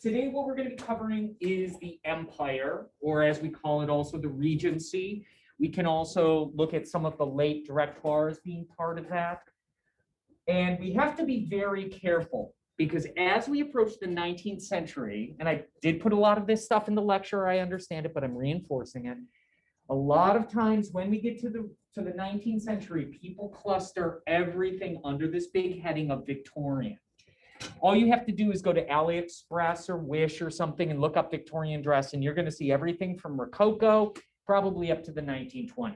Today, what we're going to be covering is the Empire, or as we call it, also the Regency. We can also look at some of the late directoires being part of that. And we have to be very careful because as we approach the 19th century, and I did put a lot of this stuff in the lecture, I understand it, but I'm reinforcing it. A lot of times when we get to the 19th century, people cluster everything under this big heading of Victorian. All you have to do is go to AliExpress or Wish or something and look up Victorian dress, and you're going to see everything from Rococo probably up to the 1920s.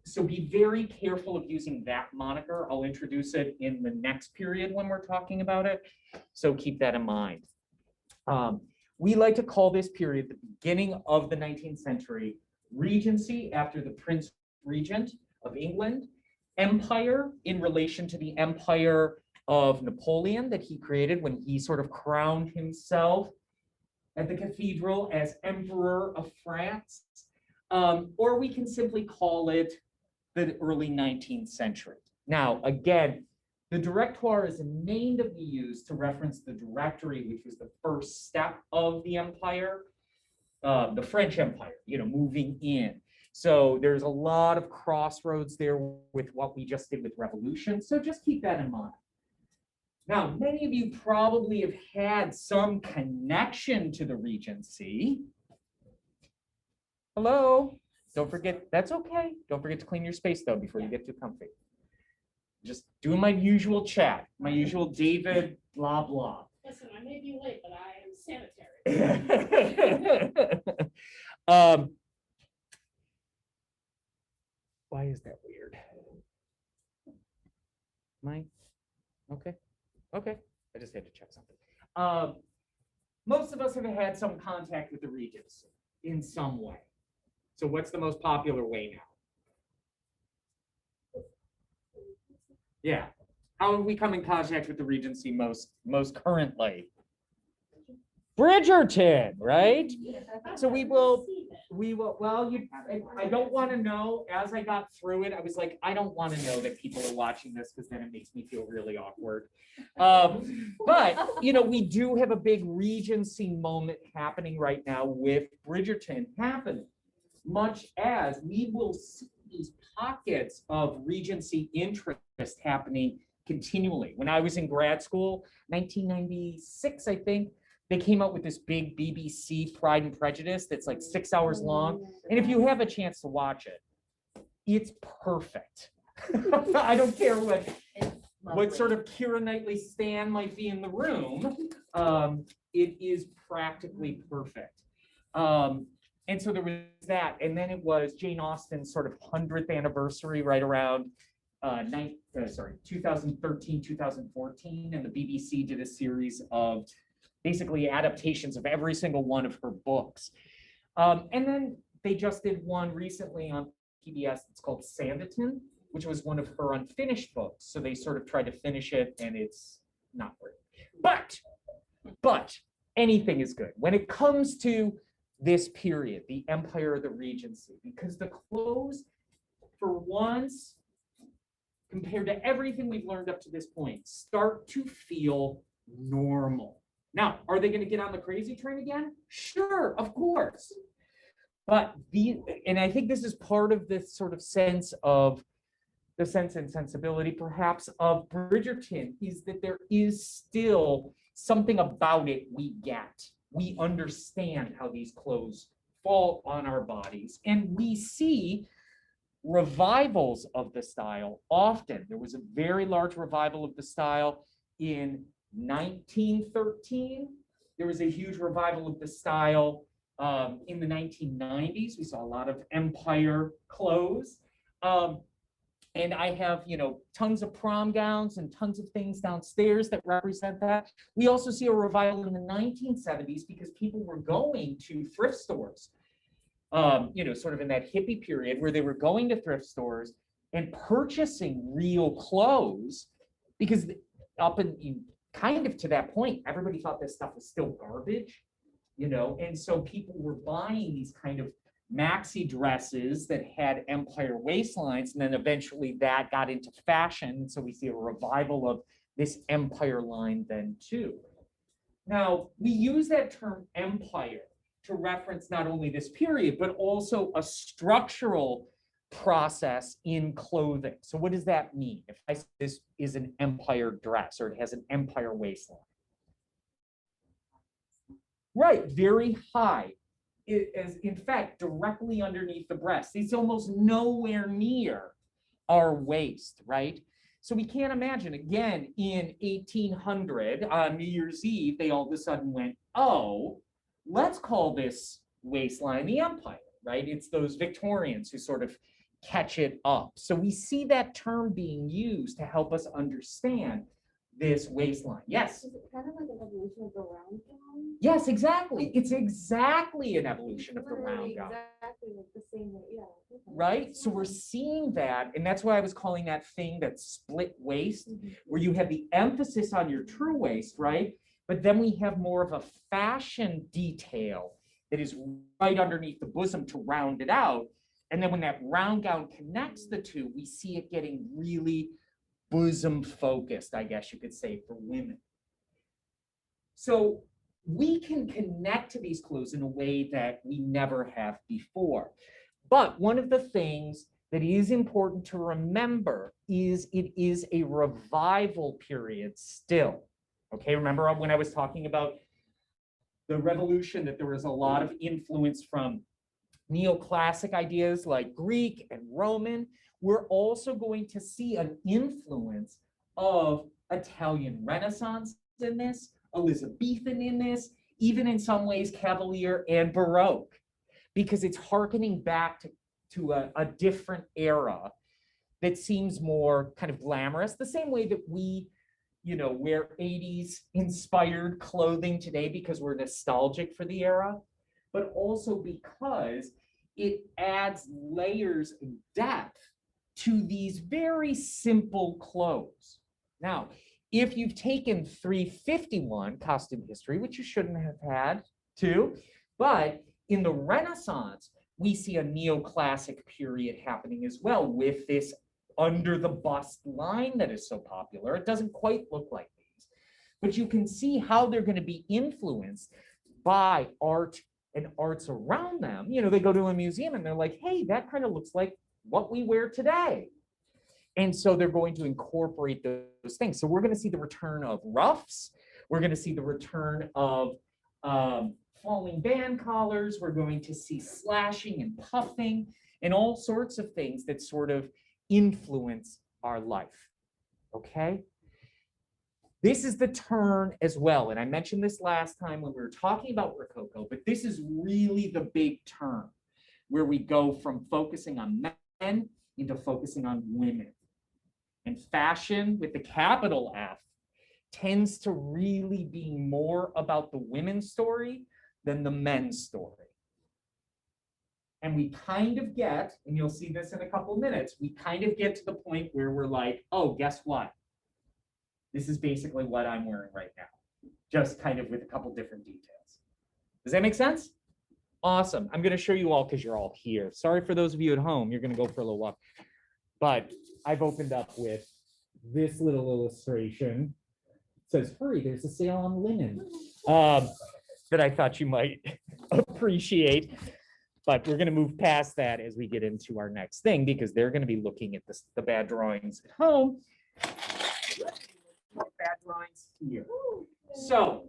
So be very careful of using that moniker. I'll introduce it in the next period when we're talking about it. So keep that in mind. We like to call this period the beginning of the 19th century, Regency after the Prince Regent of England, Empire in relation to the Empire of Napoleon that he created when he sort of crowned himself at the cathedral as Emperor of France, or we can simply call it the early 19th century. Now, again, the directoire is a name that we use to reference the directory, which was the first step of the empire, the French Empire, moving in. So there's a lot of crossroads there with what we just did with revolution. So just keep that in mind. Now, many of you probably have had some connection to the Regency. Hello? Don't forget, that's okay. Don't forget to clean your space though before you get too comfy. Just doing my usual chat, my usual David blah blah. Listen, I may be late, but I am sanitary. Why is that weird? Mine? Okay. Okay. I just had to check something. Most of us have had some contact with the Regency in some way. So what's the most popular way now? Yeah. How have we come in contact with the Regency most currently? Bridgerton, right? So we will, well, I don't want to know, as I got through it, I was like, I don't want to know that people are watching this because then it makes me feel really awkward. But, we do have a big Regency moment happening right now with Bridgerton happening, much as we will see these pockets of Regency interest happening continually. When I was in grad school, 1996, I think, they came out with this big BBC Pride and Prejudice that's like 6 hours long. And if you have a chance to watch it, it's perfect. I don't care what sort of Keira Knightley stan might be in the room. It is practically perfect. And so there was that. And then it was Jane Austen's sort of 100th anniversary right around 2013, 2014. And the BBC did a series of basically adaptations of every single one of her books. And then they just did one recently on PBS. It's called Sanditon, which was one of her unfinished books. So they sort of tried to finish it and it's not great. But anything is good when it comes to this period, the Empire of the Regency, because the clothes, for once, compared to everything we've learned up to this point, start to feel normal. Now, are they going to get on the crazy train again? Sure, of course. But and I think this is part of this sort of sense of the sense and sensibility, perhaps, of Bridgerton, is that there is still something about it we get. We understand how these clothes fall on our bodies, and we see revivals of the style often. There was a very large revival of the style in 1913. There was a huge revival of the style in the 1990s. We saw a lot of Empire clothes. And I have, tons of prom gowns and tons of things downstairs that represent that. We also see a revival in the 1970s because people were going to thrift stores, sort of in that hippie period where they were going to thrift stores and purchasing real clothes because up in kind of to that point, everybody thought this stuff was still garbage, and so people were buying these kind of maxi dresses that had Empire waistlines, and then eventually that got into fashion. So we see a revival of this empire line then too. Now, we use that term empire to reference not only this period, but also a structural process in clothing. So what does that mean? If I say this is an empire dress or it has an empire waistline? Right, very high. It is, in fact, directly underneath the breast. It's almost nowhere near our waist, right? So we can't imagine, again, in 1800, on New Year's Eve, they all of a sudden went, oh, let's call this waistline the empire, right? It's those Victorians who sort of catch it up. So we see that term being used to help us understand this waistline. Yes? Is it kind of like an evolution of the round gown? Yes, exactly. It's exactly an evolution of the round Literally gown. exactly like the same way, yeah. Okay. Right? So we're seeing that, and that's why I was calling that thing that split waist, where you have the emphasis on your true waist, right? But then we have more of a fashion detail that is right underneath the bosom to round it out. And then when that round gown connects the two, we see it getting really bosom focused, I guess you could say, for women. So we can connect to these clothes in a way that we never have before. But one of the things that is important to remember is it is a revival period still. Okay, remember when I was talking about the revolution, that there was a lot of influence from neoclassic ideas like Greek and Roman? We're also going to see an influence of Italian Renaissance in this, Elizabethan in this, even in some ways Cavalier and Baroque, because it's hearkening back to a different era that seems more kind of glamorous, the same way that we, you know, wear 80s inspired clothing today because we're nostalgic for the era, but also because it adds layers of depth to these very simple clothes. Now, if you've taken 351 costume history, which you shouldn't have had to, but in the Renaissance, we see a neoclassic period happening as well with this under the bust line that is so popular. It doesn't quite look like these, but you can see how they're going to be influenced by art and arts around them. You know, they go to a museum and they're like, hey, that kind of looks like what we wear today. And so they're going to incorporate those things. So we're going to see the return of ruffs. We're going to see the return of falling band collars. We're going to see slashing and puffing and all sorts of things that sort of influence our life. Okay? This is the turn as well. And I mentioned this last time when we were talking about Rococo, but this is really the big turn where we go from focusing on men into focusing on women. And fashion with the capital F tends to really be more about the women's story than the men's story. And we kind of get, and you'll see this in a couple of minutes, we kind of get to the point where we're like, oh, guess what? This is basically what I'm wearing right now, just kind of with a couple different details. Does that make sense? Awesome. I'm going to show you all because you're all here. Sorry for those of you at home. You're going to go for a little walk. But I've opened up with this little illustration. It says, hurry, there's a sale on linen that I thought you might appreciate. But we're going to move past that as we get into our next thing, because they're going to be looking at the bad drawings at home. Bad drawings here. So,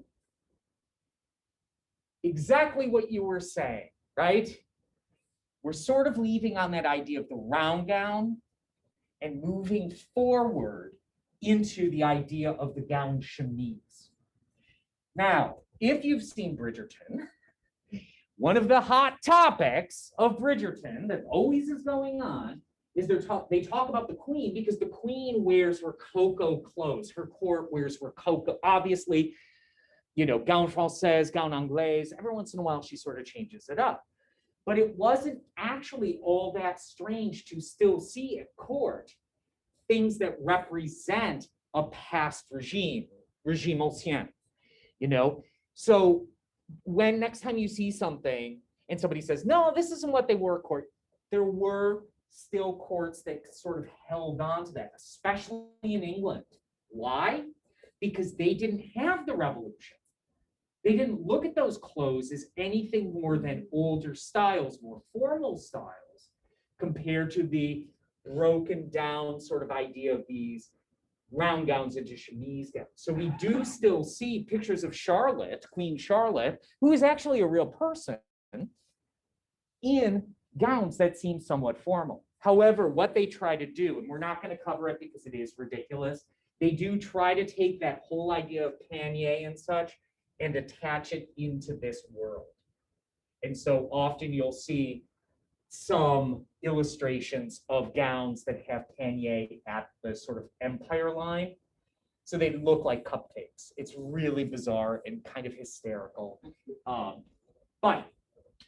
exactly what you were saying, right? We're sort of leaving on that idea of the round gown and moving forward into the idea of the gown chemise. Now, if you've seen Bridgerton, one of the hot topics of Bridgerton that always is going on is they talk about the queen, because the queen wears Rococo clothes. Her court wears Rococo. Obviously, you know, gown française, gown anglaise. Every once in a while, she sort of changes it up. But it wasn't actually all that strange to still see at court things that represent a past regime ancien, you know? So when next time you see something and somebody says, no, this isn't what they wore at court, there were still courts that sort of held on to that, especially in England, Why? Because they didn't have the revolution. They didn't look at those clothes as anything more than older styles, more formal styles, compared to the broken down sort of idea of these round gowns into chemise gowns. So we do still see pictures of Charlotte, Queen Charlotte, who is actually a real person, in gowns that seem somewhat formal. However, what they try to do, and we're not going to cover it because it is ridiculous, they do try to take that whole idea of pannier and such and attach it into this world. And so often you'll see some illustrations of gowns that have pannier at the sort of empire line. So they look like cupcakes. It's really bizarre and kind of hysterical. But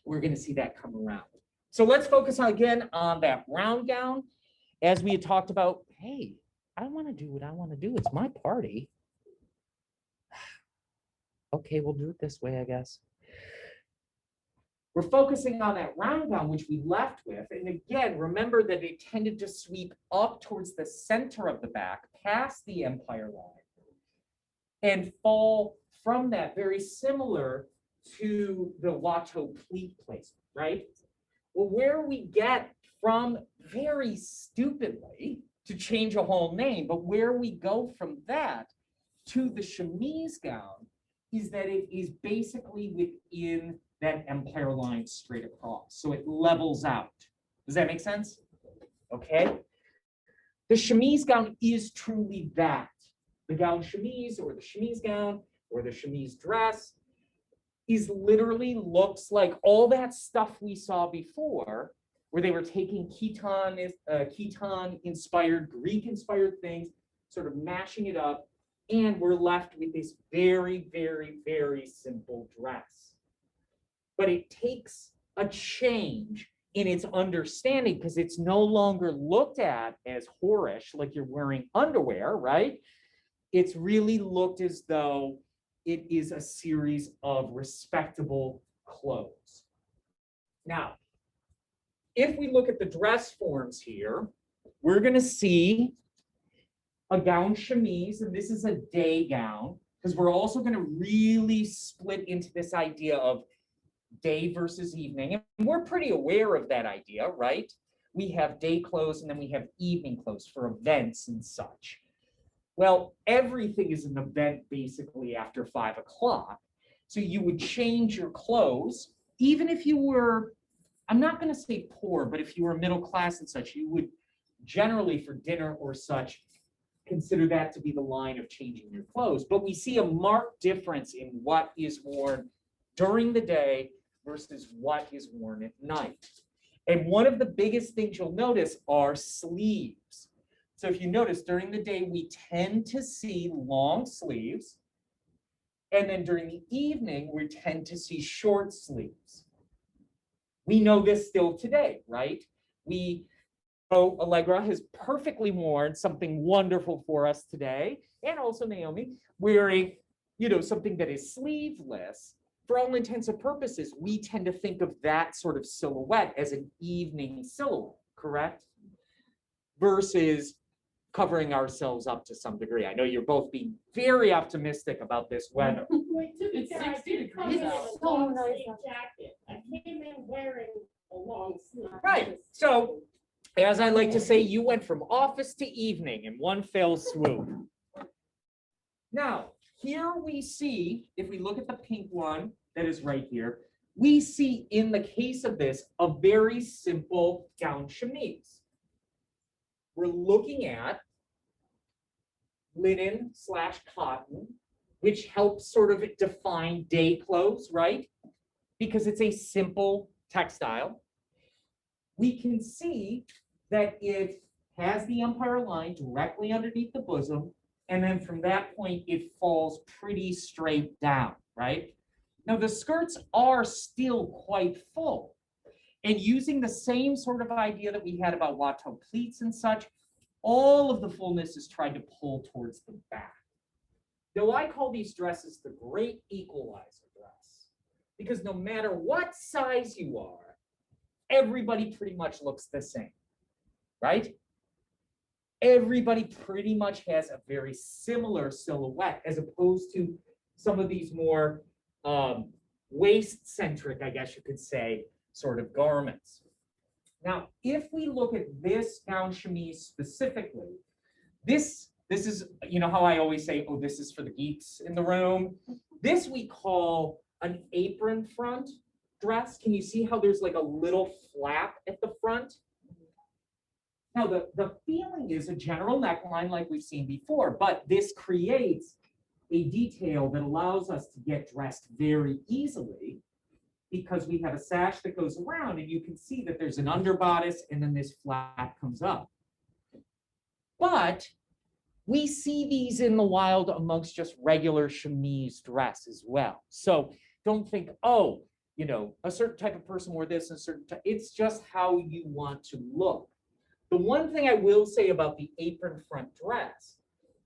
we're going to see that come around. So let's focus on, again, on that round gown. As we had talked about, hey, I want to do what I want to do. It's my party. Okay, we'll do it this way, I guess. We're focusing on that round gown, which we left with. And again, remember that it tended to sweep up towards the center of the back, past the empire line, and fall from that, very similar to the Watteau pleat placement, right? Well, where we get from, very stupidly, to change a whole name, but where we go from that to the chemise gown is that it is basically within that empire line straight across. So it levels out. Does that make sense? Okay. The chemise gown is truly that. The gown chemise or the chemise gown or the chemise dress is literally looks like all that stuff we saw before, where they were taking Khitan inspired, Greek inspired things, sort of mashing it up, and we're left with this very, very, very simple dress. But it takes a change in its understanding because it's no longer looked at as whorish, like you're wearing underwear, right? It's really looked as though it is a series of respectable clothes. Now, if we look at the dress forms here, we're going to see a gown chemise, and this is a day gown, because we're also going to really split into this idea of day versus evening. And we're pretty aware of that idea, right? We have day clothes and then we have evening clothes for events and such. Well, everything is an event basically after 5 o'clock. So you would change your clothes, even if you were, I'm not going to say poor, but if you were middle class and such, you would generally for dinner or such consider that to be the line of changing your clothes. But we see a marked difference in what is worn during the day versus what is worn at night. And one of the biggest things you'll notice are sleeves. So if you notice, during the day, we tend to see long sleeves. And then during the evening, we tend to see short sleeves. We know this still today, right? Allegra has perfectly worn something wonderful for us today, and also Naomi, wearing, something that is sleeveless. For all intents and purposes, we tend to think of that sort of silhouette as an evening silhouette, correct? Versus covering ourselves up to some degree. I know you're both being very optimistic about this weather. Wait, to be fair, I did come in a It's so long nice sleeve jacket. I came in wearing a long sleeve. Right. So, as I like to say, you went from office to evening in one fell swoop. Now, here we see, if we look at the pink one that is right here, we see in the case of this, a very simple gown chemise. We're looking at linen/cotton, which helps sort of define day clothes, right? Because it's a simple textile. We can see that it has the empire line directly underneath the bosom, and then from that point, it falls pretty straight down, right? Now, the skirts are still quite full. And using the same sort of idea that we had about Watteau pleats and such, all of the fullness is tried to pull towards the back. Now, I call these dresses the great equalizer dress, because no matter what size you are, everybody pretty much looks the same, right? everybody pretty much has a very similar silhouette, as opposed to some of these more waist-centric, I guess you could say, sort of garments. Now, if we look at this gown chemise specifically, this is, you know how I always say, oh, this is for the geeks in the room. This we call an apron front dress. Can you see how there's like a little flap at the front? Now, the feeling is a general neckline like we've seen before, but this creates a detail that allows us to get dressed very easily because we have a sash that goes around, and you can see that there's an underbodice and then this flap comes up. But we see these in the wild amongst just regular chemise dress as well. So don't think, oh, you know, a certain type of person wore this and a certain type. It's just how you want to look. The one thing I will say about the apron front dress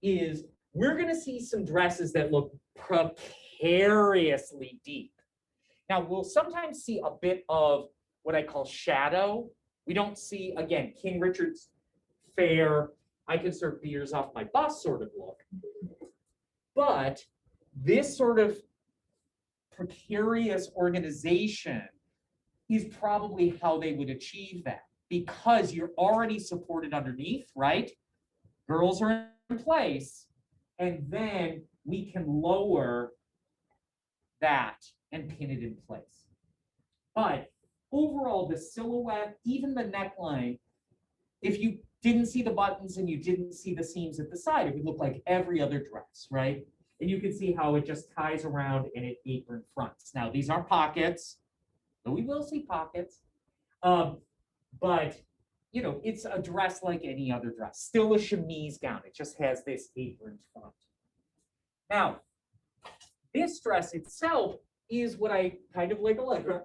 is we're going to see some dresses that look precariously deep. Now, we'll sometimes see a bit of what I call shadow. We don't see, again, King Richard's fair, I can serve beers off my bus sort of look. But this sort of precarious organization is probably how they would achieve that, because you're already supported underneath, right? Girls are in place, and then we can lower that and pin it in place. But overall, the silhouette, even the neckline, if you didn't see the buttons and you didn't see the seams at the side, it would look like every other dress, right? And you can see how it just ties around and it apron fronts. Now, these are pockets, but we will see pockets. But, you know, it's a dress like any other dress, still a chemise gown. It just has this apron front. Now, this dress itself is what I kind of like Allegra,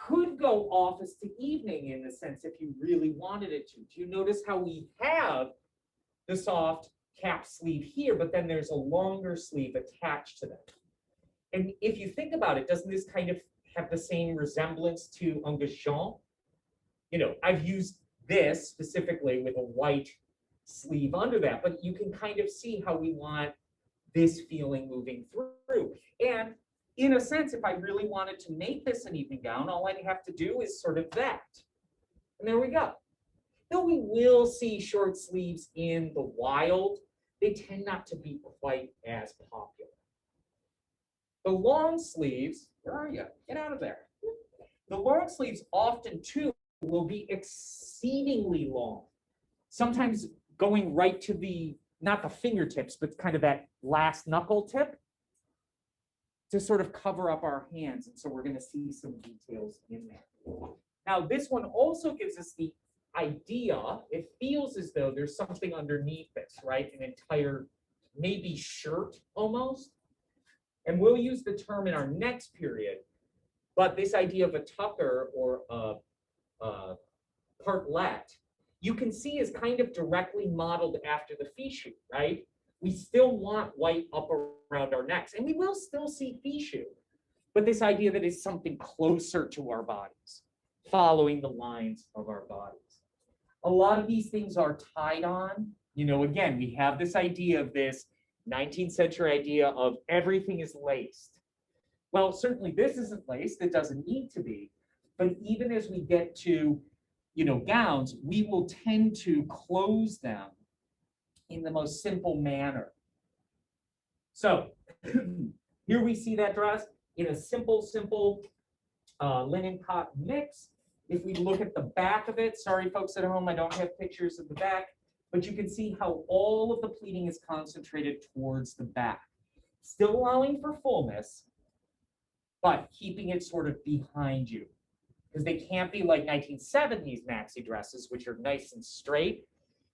could go office to evening in the sense if you really wanted it to. Do you notice how we have the soft cap sleeve here, but then there's a longer sleeve attached to that? And if you think about it, doesn't this kind of have the same resemblance to engagement? You know, I've used this specifically with a white sleeve under that, but you can kind of see how we want this feeling moving through. And in a sense, if I really wanted to make this an evening gown, all I'd have to do is sort of that. And there we go. Though we will see short sleeves in the wild, they tend not to be quite as popular. The long sleeves, where are you? Get out of there. The long sleeves often too will be exceedingly long, sometimes going right to the, not the fingertips, but kind of that last knuckle tip to sort of cover up our hands. And so we're going to see some details in there. Now, this one also gives us the idea, it feels as though there's something underneath this, right? An entire, maybe shirt almost. And we'll use the term in our next period, but this idea of a tucker or a partlet, you can see is kind of directly modeled after the fichu, right? We still want white up around our necks, and we will still see fichu, but this idea that it's something closer to our bodies, following the lines of our bodies. A lot of these things are tied on. You know, again, we have this idea of this 19th century idea of everything is laced. Well, certainly this isn't laced, it doesn't need to be, but even as we get to, you know, gowns, we will tend to close them in the most simple manner. So here we see that dress in a simple linen cotton mix. If we look at the back of it, sorry folks at home, I don't have pictures of the back, but you can see how all of the pleating is concentrated towards the back, still allowing for fullness, but keeping it sort of behind you, because they can't be like 1970s maxi dresses, which are nice and straight.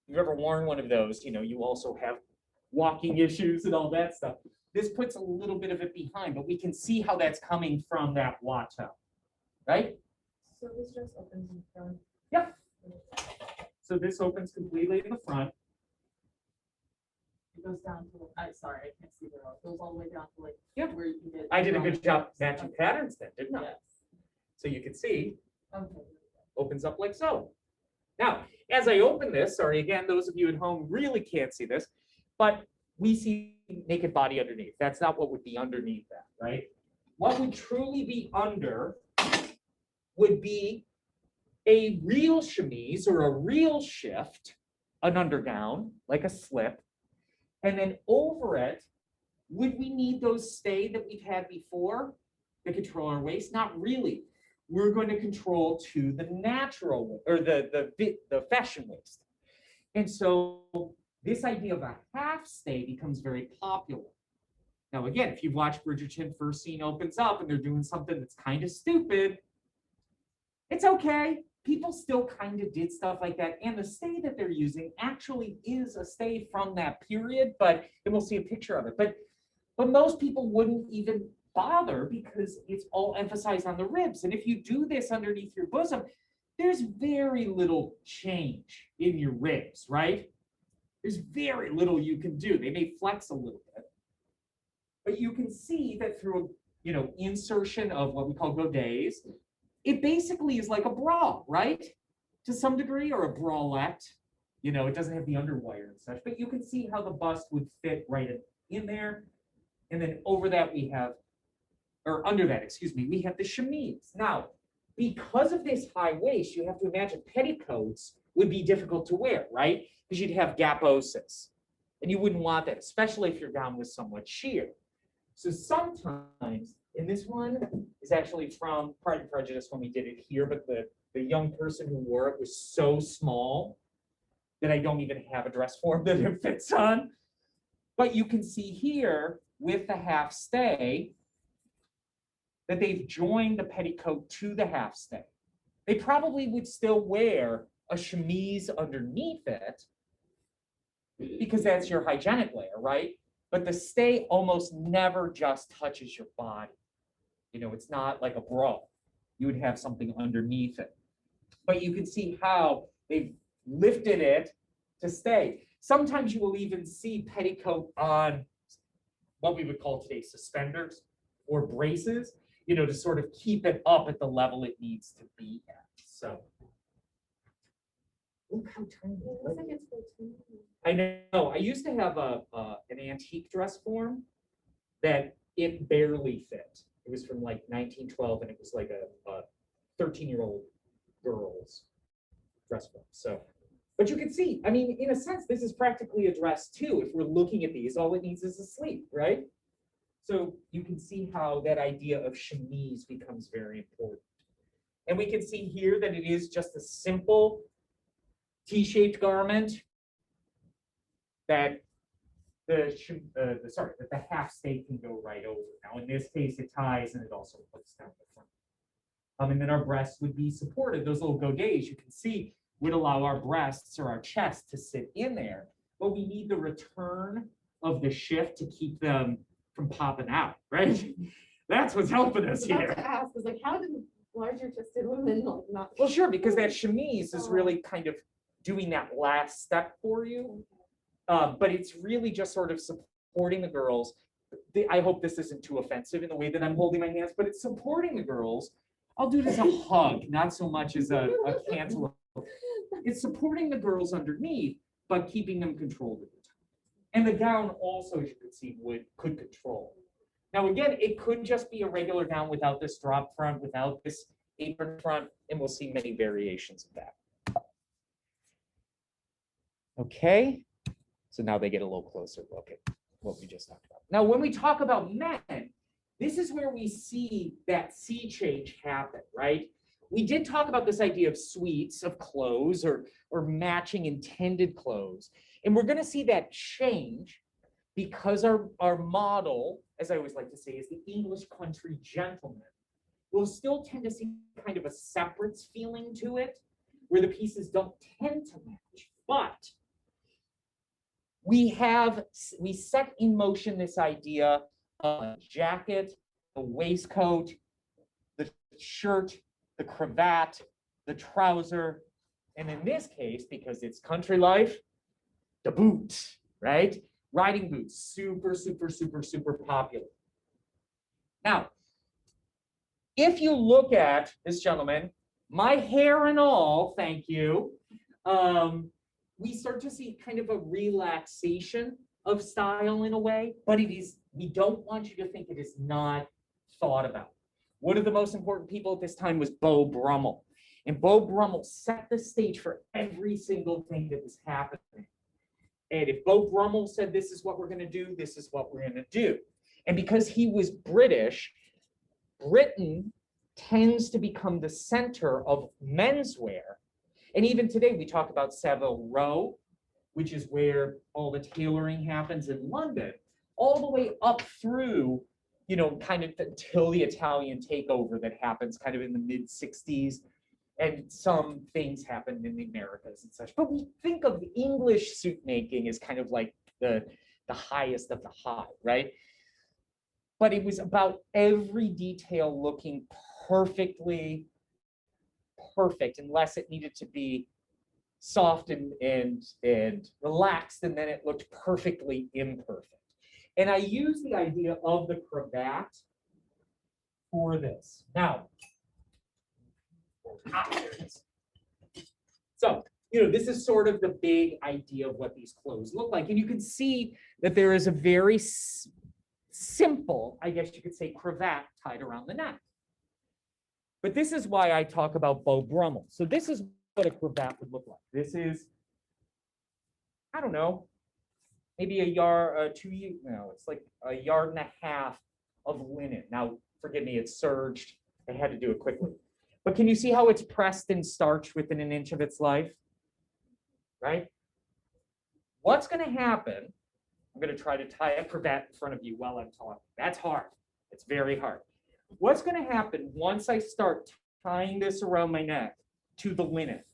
If you've ever worn one of those, you know, you also have walking issues and all that stuff. This puts a little bit of it behind, but we can see how that's coming from that watteau, right? So this dress opens in front. Yep. So this opens completely in the front. It goes down to, I'm sorry, I can't see the row. It goes all the way down to like Yep. where you can get. I did a good job matching patterns then, didn't I? Yes. So you can see, Okay. opens up like so. Now, as I open this, sorry, again, those of you at home really can't see this, but we see naked body underneath. That's not what would be underneath that, right? What would truly be under would be a real chemise or a real shift, an undergown, like a slip. And then over it, would we need those stay that we've had before to control our waist? Not really. We're going to control to the natural or the fashion waist. And so this idea of a half stay becomes very popular. Now, again, if you've watched Bridgerton, first scene opens up and they're doing something that's kind of stupid, it's okay. People still kind of did stuff like that. And the stay that they're using actually is a stay from that period, and we'll see a picture of it. But most people wouldn't even bother because it's all emphasized on the ribs. And if you do this underneath your bosom, there's very little change in your ribs, right? There's very little you can do. They may flex a little bit, but you can see that through, insertion of what we call godets, it basically is like a bra, right? To some degree, or a bralette. It doesn't have the underwire and such, but you can see how the bust would fit right in there. And then over that we have, or under that, we have the chemise. Now, because of this high waist, you have to imagine petticoats would be difficult to wear, right? Because you'd have gaposis. And you wouldn't want that, especially if your gown was somewhat sheer. So sometimes, and this one is actually from Pride and Prejudice when we did it here, but the young person who wore it was so small that I don't even have a dress form that it fits on. But you can see here with the half stay that they've joined the petticoat to the half stay. They probably would still wear a chemise underneath it because that's your hygienic layer, right? But the stay almost never just touches your body. It's not like a bra. You would have something underneath it. But you can see how they've lifted it to stay. Sometimes you will even see petticoat on what we would call today suspenders or braces, to sort of keep it up at the level it needs to be at. So look how tiny. It looks like it's 14. I know. I used to have an antique dress form that it barely fit. It was from like 1912, and it was like a 13-year-old girl's dress form. So, but you can see, in a sense, this is practically a dress too. If we're looking at these, all it needs is a sleeve, right? So you can see how that idea of chemise becomes very important. And we can see here that it is just a simple T-shaped garment that that the half stay can go right over. Now, in this case, it ties and it also puts down the front. And then our breasts would be supported. Those little godets, you can see, would allow our breasts or our chest to sit in there. But we need the return of the shift to keep them from popping out, right? That's what's helping us I was here. about to ask, how did larger chested women not? Well, sure, because that chemise is really kind of doing that last step for you. But it's really just sort of supporting the girls. I hope this isn't too offensive in the way that I'm holding my hands, but it's supporting the girls. I'll do it as a hug, not so much as a cancel. It's supporting the girls underneath, but keeping them controlled at the time. And the gown also, as you can see, could control. Now, again, it could just be a regular gown without this drop front, without this apron front, and we'll see many variations of that. Okay. So now they get a little closer look at what we just talked about. Now, when we talk about men, this is where we see that sea change happen, right? We did talk about this idea of suites of clothes or matching intended clothes. And we're going to see that change because our model, as I always like to say, is the English country gentleman. We'll still tend to see kind of a separates feeling to it, where the pieces don't tend to match. But we set in motion this idea of a jacket, the waistcoat, the shirt, the cravat, the trouser, and in this case, because it's country life, the boot, right? Riding boots, super, super, super, super popular. Now, if you look at this gentleman, my hair and all, thank you, we start to see kind of a relaxation of style in a way, but we don't want you to think it is not thought about. One of the most important people at this time was Beau Brummel. And Beau Brummel set the stage for every single thing that was happening. And if Beau Brummel said, this is what we're going to do, this is what we're going to do. And because he was British, Britain tends to become the center of menswear. And even today, we talk about Savile Row, which is where all the tailoring happens in London, all the way up through, kind of until the Italian takeover that happens kind of in the mid-60s. And some things happened in the Americas and such. But we think of English suit making as kind of like the highest of the high, right? But it was about every detail looking perfectly perfect, unless it needed to be soft and relaxed, and then it looked perfectly imperfect. And I use the idea of the cravat for this. Now, there it is. So, this is sort of the big idea of what these clothes look like. And you can see that there is a very simple, I guess you could say, cravat tied around the neck. But this is why I talk about Beau Brummel. So this is what a cravat would look like. This is, I don't know, maybe it's like a yard and a half of linen. Now, forgive me, it's serged. I had to do it quickly. But can you see how it's pressed and starched within an inch of its life? Right? What's going to happen? I'm going to try to tie a cravat in front of you while I'm talking. That's hard. It's very hard. What's going to happen once I start tying this around my neck to the linen?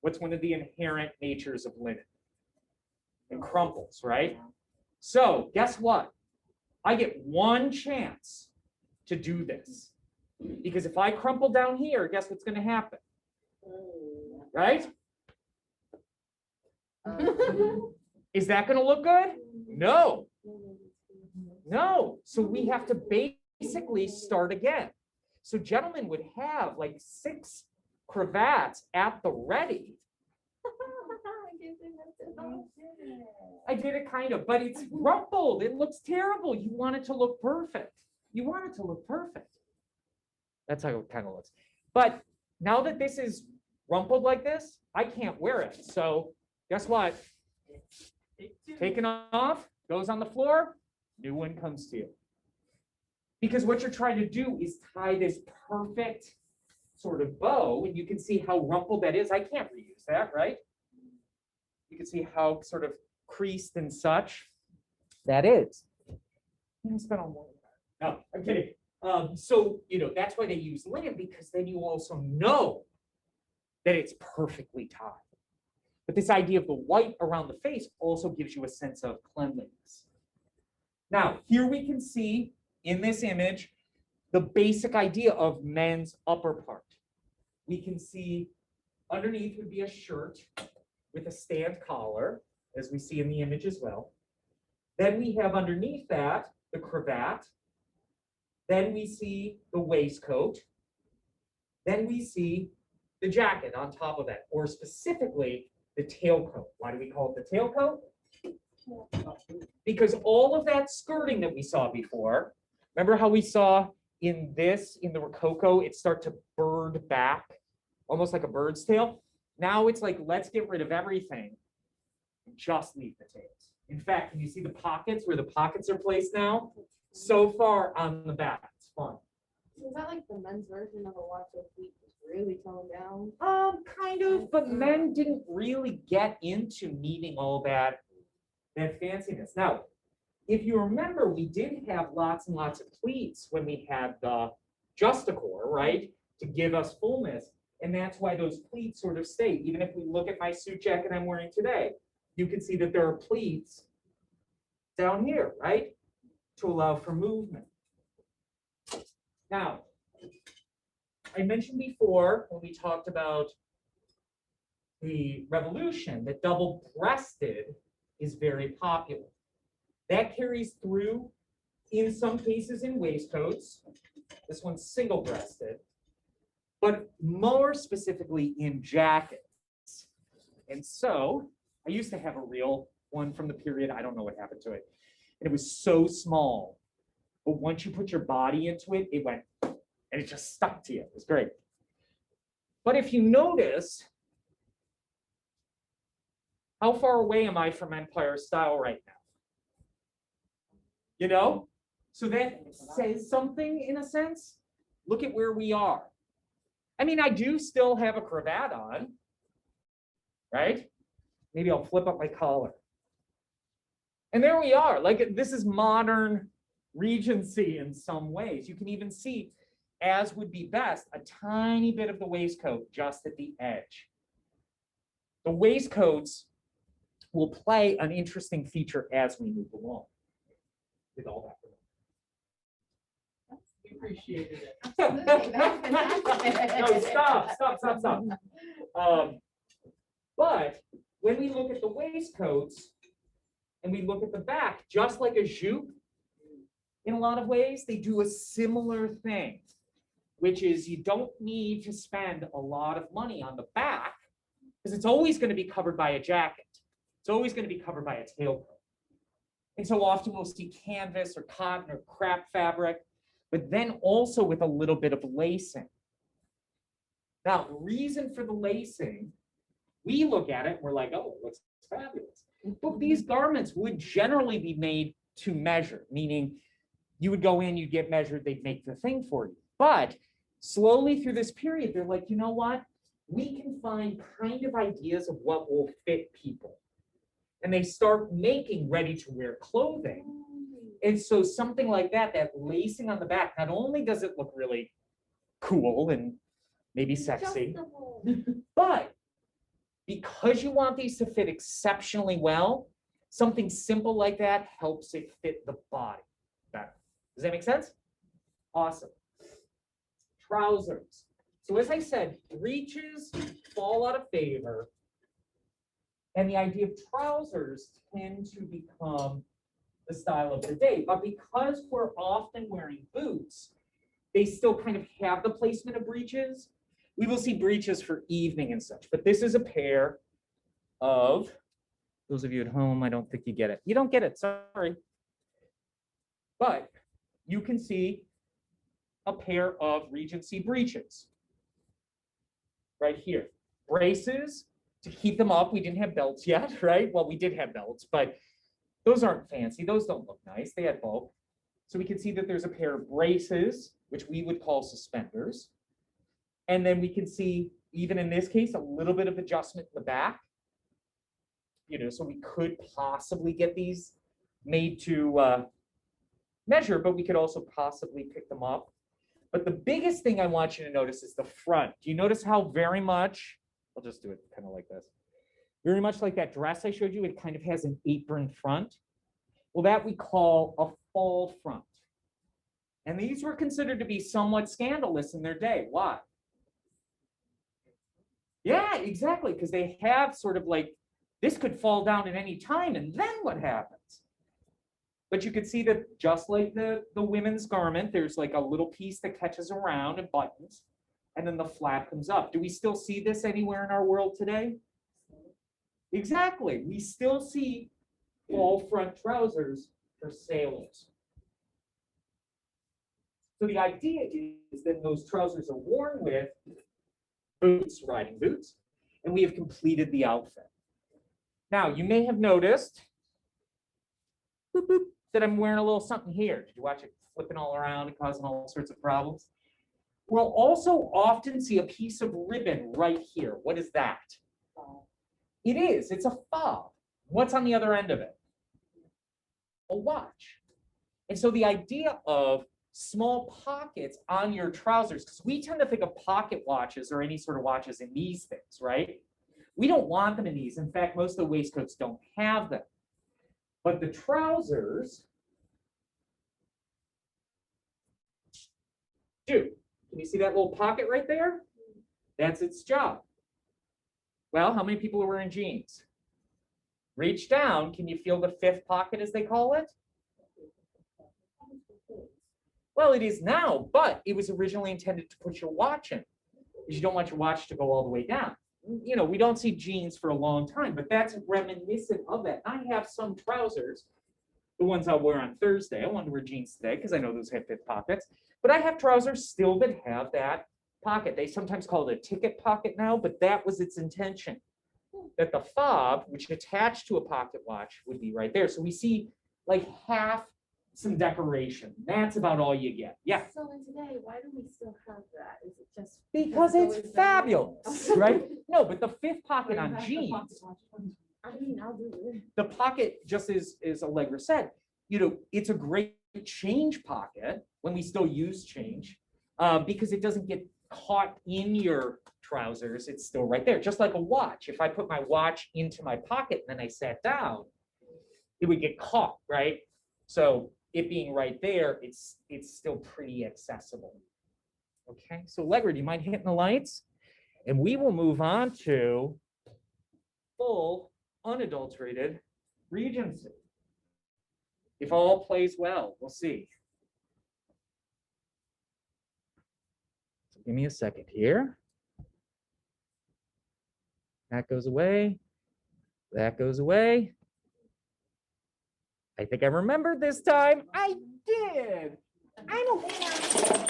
What's one of the inherent natures of linen? It crumples, right? So guess what? I get one chance to do this. Because if I crumple down here, guess what's going to happen? Right? Is that going to look good? No. No. So we have to basically start again. So gentlemen would have like 6 cravats at the ready. I did it kind of, but it's rumpled. It looks terrible. You want it to look perfect. You want it to look perfect. That's how it kind of looks. But now that this is rumpled like this, I can't wear it. So guess what? Taken off, goes on the floor, new one comes to you. Because what you're trying to do is tie this perfect sort of bow, and you can see how rumpled that is. I can't reuse that, right? You can see how sort of creased and such that is. I spent all morning. No, I'm kidding. So, that's why they use linen, because then you also know that it's perfectly tied. But this idea of the white around the face also gives you a sense of cleanliness. Now, here we can see in this image the basic idea of men's upper part. We can see underneath would be a shirt with a stand collar, as we see in the image as well. Then we have underneath that the cravat. Then we see the waistcoat. Then we see the jacket on top of that, or specifically the tailcoat. Why do we call it the tailcoat? Because all of that skirting that we saw before, remember how we saw in the Rococo, it start to bird back, almost like a bird's tail? Now it's like, let's get rid of everything, just leave the tails. In fact, can you see the pockets, where the pockets are placed now? So far on the back, it's fun. So is that like the men's version of a watch with feet just really toned down? Kind of, but men didn't really get into needing all that fanciness. Now, if you remember, we did have lots and lots of pleats when we had the Justicore, right? To give us fullness. And that's why those pleats sort of stay. Even if we look at my suit jacket I'm wearing today, you can see that there are pleats down here, right? To allow for movement. Now, I mentioned before when we talked about the Revolution that double-breasted is very popular. That carries through in some cases in waistcoats. This one's single-breasted, but more specifically in jackets. And so I used to have a real one from the period. I don't know what happened to it. And it was so small. But once you put your body into it, it went, and it just stuck to you. It was great. But if you notice, how far away am I from Empire style right now? You know? So that says something in a sense. Look at where we are. I mean, I do still have a cravat on, right? Maybe I'll flip up my collar. And there we are. Like, this is modern Regency in some ways. You can even see, as would be best, a tiny bit of the waistcoat just at the edge. The waistcoats will play an interesting feature as we move along. With all that. We appreciated it. No, stop. But when we look at the waistcoats and we look at the back, just like a jupe, in a lot of ways, they do a similar thing, which is you don't need to spend a lot of money on the back because it's always going to be covered by a jacket. It's always going to be covered by a tailcoat. And so often we'll see canvas or cotton or crap fabric, but then also with a little bit of lacing. Now, the reason for the lacing, we look at it and we're like, oh, it looks fabulous. But these garments would generally be made to measure, meaning you would go in, you'd get measured, they'd make the thing for you. But slowly through this period, they're like, you know what? We can find kind of ideas of what will fit people. And they start making ready-to-wear clothing. And so something like that, that lacing on the back, not only does it look really cool and maybe sexy, but because you want these to fit exceptionally well, something simple like that helps it fit the body better. Does that make sense? Awesome. Trousers. So as I said, breeches fall out of favor. And the idea of trousers tend to become the style of the day. But because we're often wearing boots, they still kind of have the placement of breeches. We will see breeches for evening and such. But this is a pair of, those of you at home, I don't think you get it. You don't get it, sorry. But you can see a pair of Regency breeches right here. Braces to keep them up. We didn't have belts yet, right? Well, we did have belts, but those aren't fancy. Those don't look nice. They had bulk. So we can see that there's a pair of braces, which we would call suspenders. And then we can see, even in this case, a little bit of adjustment in the back. You know, so we could possibly get these made to measure, but we could also possibly pick them up. But the biggest thing I want you to notice is the front. Do you notice how very much, I'll just do it kind of like this, very much like that dress I showed you, it kind of has an apron front. Well, that we call a fall front. And these were considered to be somewhat scandalous in their day. Why? Yeah, exactly, because they have sort of like, this could fall down at any time, and then what happens? But you could see that just like the women's garment, there's like a little piece that catches around and buttons, and then the flap comes up. Do we still see this anywhere in our world today? Exactly. We still see fall front trousers for sailors. So the idea is that those trousers are worn with boots, riding boots, and we have completed the outfit. Now, you may have noticed boop, boop, that I'm wearing a little something here. Did you watch it flipping all around and causing all sorts of problems? We'll also often see a piece of ribbon right here. What is that? It is. It's a fob. What's on the other end of it? A watch. And so the idea of small pockets on your trousers, because we tend to think of pocket watches or any sort of watches in these things, right? We don't want them in these. In fact, most of the waistcoats don't have them. But the trousers do. Can you see that little pocket right there? That's its job. Well, how many people are wearing jeans? Reach down. Can you feel the fifth pocket, as they call it? Well, it is now, but it was originally intended to put your watch in, because you don't want your watch to go all the way down. you know, we don't see jeans for a long time, but that's reminiscent of that. I have some trousers, the ones I'll wear on Thursday. I wanted to wear jeans today because I know those have 5 pockets, but I have trousers still that have that pocket. They sometimes call it a ticket pocket now, but that was its intention. That the fob, which attached to a pocket watch, would be right there. So we see like half some decoration. That's about all you get. Yeah. So in today, why do we still have that? Is it just Because it's it's always been fabulous, there? right? No, but the 5th pocket on jeans, I mean, I'll do it. the pocket, just as Allegra said, you know, it's a great change pocket when we still use change, because it doesn't get caught in your trousers. It's still right there, just like a watch. If I put my watch into my pocket and then I sat down, it would get caught, right? So it being right there, it's still pretty accessible. Okay, so Allegra, do you mind hitting the lights? And we will move on to full, unadulterated Regency. If all plays well, we'll see. So give me a second here. That goes away. That goes away. I think I remembered this time. I did. I'm a winner.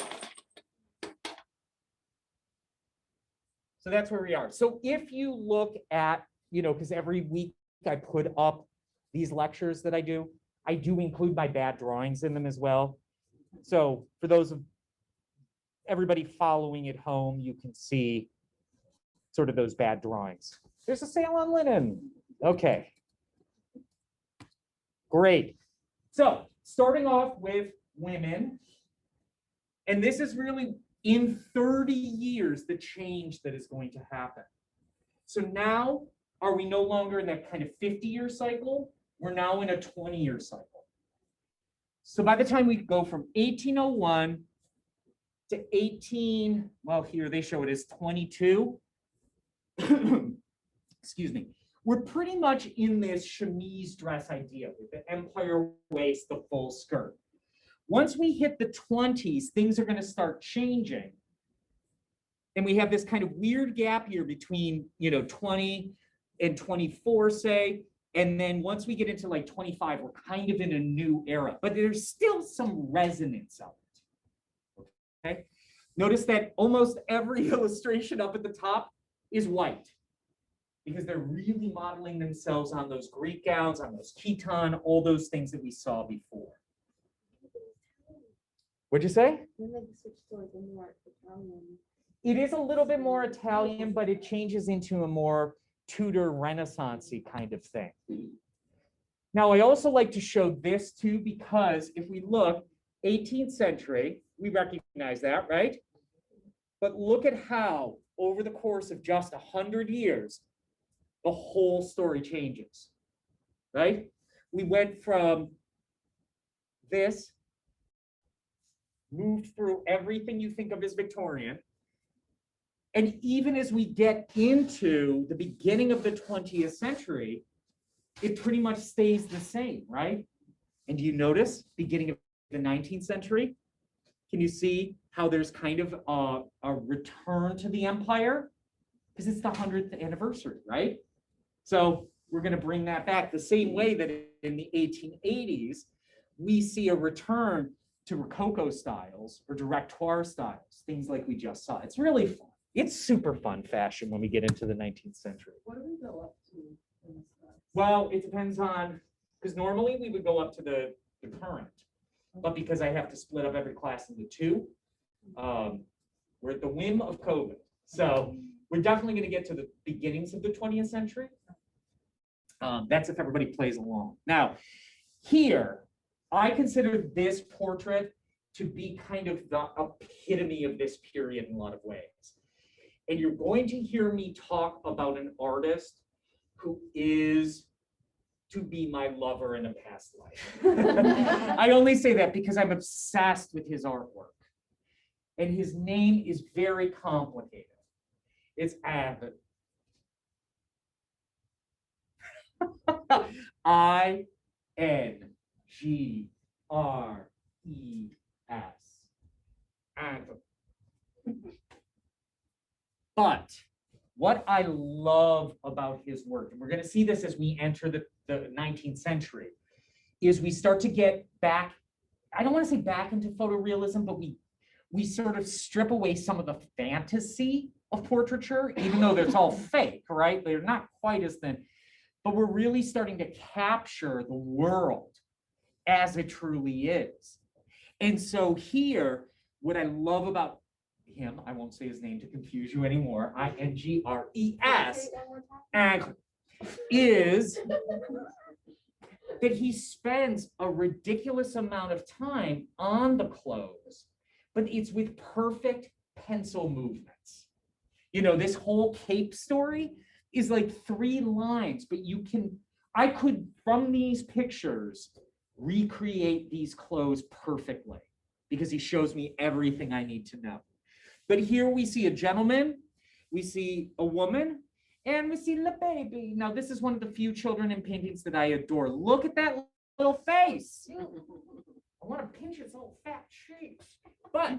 So that's where we are. So if you look at, you know, because every week I put up these lectures that I do include my bad drawings in them as well. So for those of everybody following at home, you can see sort of those bad drawings. There's a sale on linen. Okay. Great. So starting off with women, and this is really in 30 years, the change that is going to happen. So now, are we no longer in that kind of 50-year cycle? We're now in a 20-year cycle. So by the time we go from 1801 to well, here they show it as 22. Excuse me. We're pretty much in this chemise dress idea with the empire waist, the full skirt. Once we hit the 20s, things are going to start changing. And we have this kind of weird gap here between, you know, 20 and 24, say. And then once we get into like 25, we're kind of in a new era, but there's still some resonance of it. Okay. Notice that almost every illustration up at the top is white, because they're really modeling themselves on those Greek gowns, on those chiton, all those things that we saw before. What'd you say? Then they switch towards a more Italian. It is a little bit more Italian, but it changes into a more Tudor Renaissance-y kind of thing. Now, I also like to show this too, because if we look, 18th century, we recognize that, right? But look at how, over the course of just 100 years, the whole story changes, right? We went from this, moved through everything you think of as Victorian, and even as we get into the beginning of the 20th century, it pretty much stays the same, right? And do you notice beginning of the 19th century? Can you see how there's kind of a return to the empire? Because it's the 100th anniversary, right? So we're going to bring that back the same way that in the 1880s, we see a return to Rococo styles or Directoire styles, things like we just saw. It's really fun. It's super fun fashion when we get into the 19th century. What do we go up to in this class? Well, it depends on, because normally we would go up to the current, but because I have to split up every class into 2, we're at the whim of COVID. So we're definitely going to get to the beginnings of the 20th century. That's if everybody plays along. Now, here, I consider this portrait to be kind of the epitome of this period in a lot of ways. And you're going to hear me talk about an artist who is to be my lover in a past life. I only say that because I'm obsessed with his artwork. And his name is very complicated. It's Apron. I-N-G-R-E-S. Apron. But what I love about his work, and we're going to see this as we enter the 19th century, is we start to get back, I don't want to say back into photorealism, but we sort of strip away some of the fantasy of portraiture, even though it's all fake, right? They're not quite as thin, but we're really starting to capture the world as it truly is. And so here, what I love about him, I won't say his name to confuse you anymore, Ingres, and is that he spends a ridiculous amount of time on the clothes, but it's with perfect pencil movements. You know, this whole cape story is like 3 lines, but I could, from these pictures, recreate these clothes perfectly because he shows me everything I need to know. But here we see a gentleman, we see a woman, and we see the baby. Now, this is one of the few children in paintings that I adore. Look at that little face. I want to pinch his little fat cheeks. But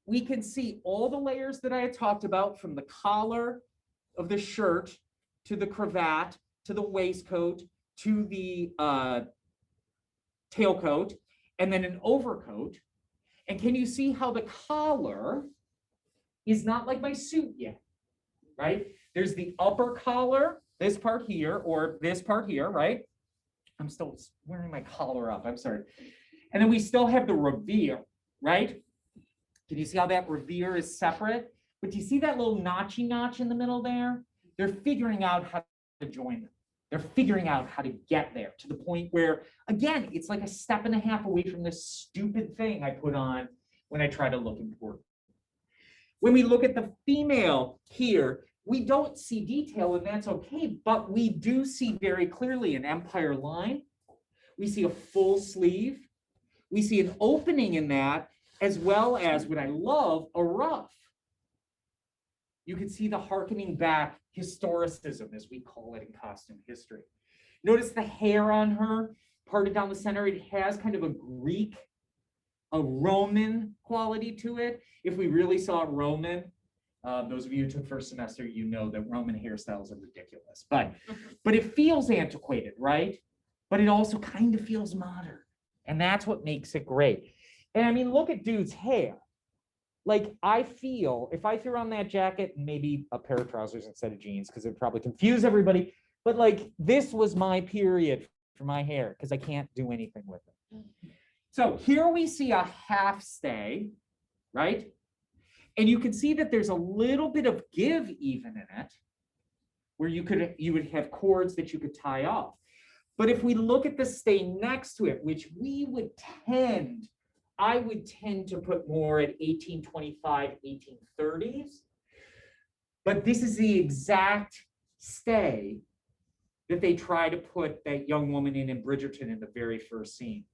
we can see all the layers that I had talked about, from the collar of the shirt to the cravat to the waistcoat to the tailcoat, and then an overcoat. And can you see how the collar is not like my suit yet, right? There's the upper collar, this part here, or this part here, right? I'm still wearing my collar up, I'm sorry. And then we still have the revere, right? Can you see how that revere is separate? But do you see that little notchy notch in the middle there? They're figuring out how to join them. They're figuring out how to get there to the point where, again, it's like a step and a half away from this stupid thing I put on when I try to look important. When we look at the female here, we don't see detail, and that's okay, but we do see very clearly an empire line. We see a full sleeve. We see an opening in that, as well as, what I love, a ruff. You can see the hearkening back historicism, as we call it in costume history. Notice the hair on her, parted down the center. It has kind of a Greek, a Roman quality to it. If we really saw Roman, those of you who took first semester, you know that Roman hairstyles are ridiculous. But it feels antiquated, right? But it also kind of feels modern. And that's what makes it great. And I mean, look at dude's hair. Like, I feel if I threw on that jacket and maybe a pair of trousers instead of jeans, because it would probably confuse everybody, but like, this was my period for my hair because I can't do anything with it. So here we see a half stay, right? And you can see that there's a little bit of give even in it, where you would have cords that you could tie off. But if we look at the stay next to it, which I would tend to put more at 1825, 1830s. But this is the exact stay that they try to put that young woman in Bridgerton in the very first scene.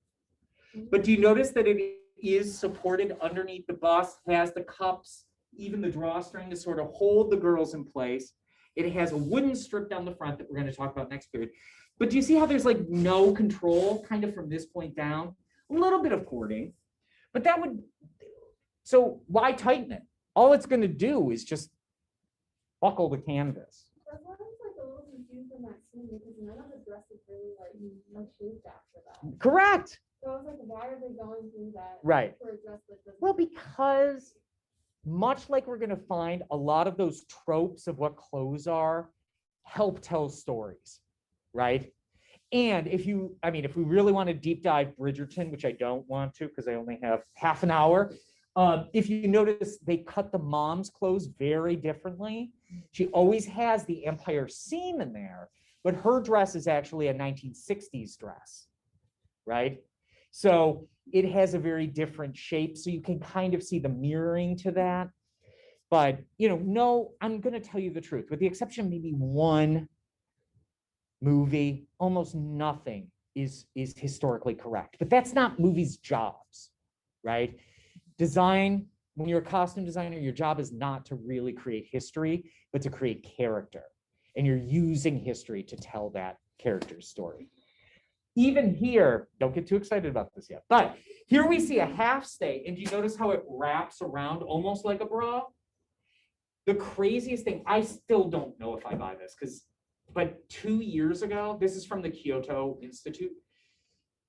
But do you notice that it is supported underneath the bust, has the cups, even the drawstring to sort of hold the girls in place. It has a wooden strip down the front that we're going to talk about next period. But do you see how there's like no control kind of from this point down? A little bit of cording. But so why tighten it? All it's going to do is just buckle the canvas. That's why I was like a little confused in that scene, because none of the dresses really like shaped after that. Correct. So I was like, why are they going through that? Right. For a dress that doesn't. Well, because much like we're going to find, a lot of those tropes of what clothes are help tell stories, right? And if we really want to deep dive Bridgerton, which I don't want to because I only have half an hour, if you notice, they cut the mom's clothes very differently. She always has the empire seam in there, but her dress is actually a 1960s dress, right? So it has a very different shape, so you can kind of see the mirroring to that. But, no, I'm going to tell you the truth. With the exception of maybe one movie, almost nothing is historically correct. But that's not movies' jobs, right? Design, when you're a costume designer, your job is not to really create history, but to create character. And you're using history to tell that character's story. Even here, don't get too excited about this yet, but here we see a half stay, and do you notice how it wraps around almost like a bra? The craziest thing, I still don't know if I buy this but 2 years ago, this is from the Kyoto Institute.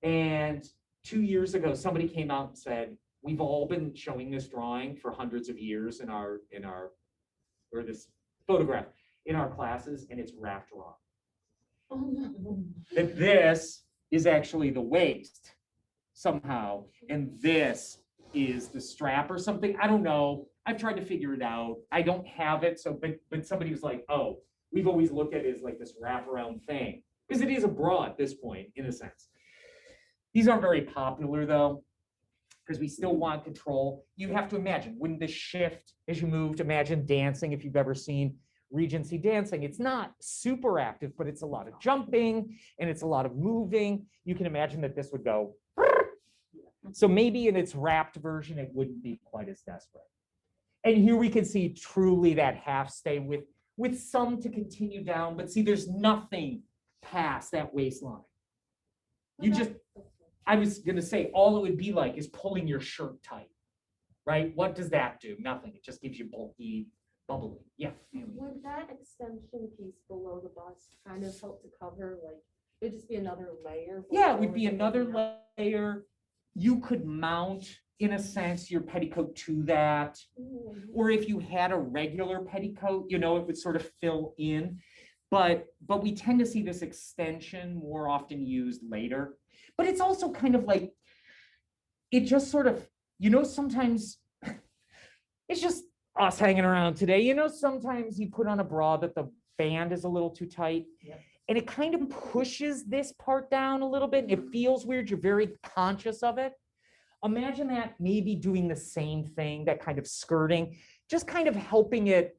And 2 years ago, somebody came out and said, we've all been showing this drawing for hundreds of years or this photograph in our classes, and it's wrapped wrong. Oh, no. That this is actually the waist somehow, and this is the strap or something. I don't know. I've tried to figure it out. I don't have it. So, but somebody was like, oh, we've always looked at it as like this wraparound thing, because it is a bra at this point, in a sense. These aren't very popular though, because we still want control. You have to imagine when the shift as you moved, imagine dancing, if you've ever seen Regency dancing, it's not super active, but it's a lot of jumping and it's a lot of moving. You can imagine that this would go. So maybe in its wrapped version, it wouldn't be quite as desperate. And here we can see truly that half stay with some to continue down, but see, there's nothing past that waistline. You just, I was gonna say, all it would be like is pulling your shirt tight, right? What does that do? Nothing. It just gives you bulky, bubbly. Yeah. Would that extension piece below the bust kind of help to cover, like, it'd just be another layer? Yeah, it would be below another the- layer. You could mount, in a sense, your petticoat to that. Or if you had a regular petticoat, you know, it would sort of fill in. But we tend to see this extension more often used later. But it's also kind of like, it just sort of, you know, sometimes it's just us hanging around today. You know, sometimes you put on a bra that the band is a little too tight. Yeah. And it kind of pushes this part down a little bit. And it feels weird. You're very conscious of it. Imagine that maybe doing the same thing, that kind of skirting, just kind of helping it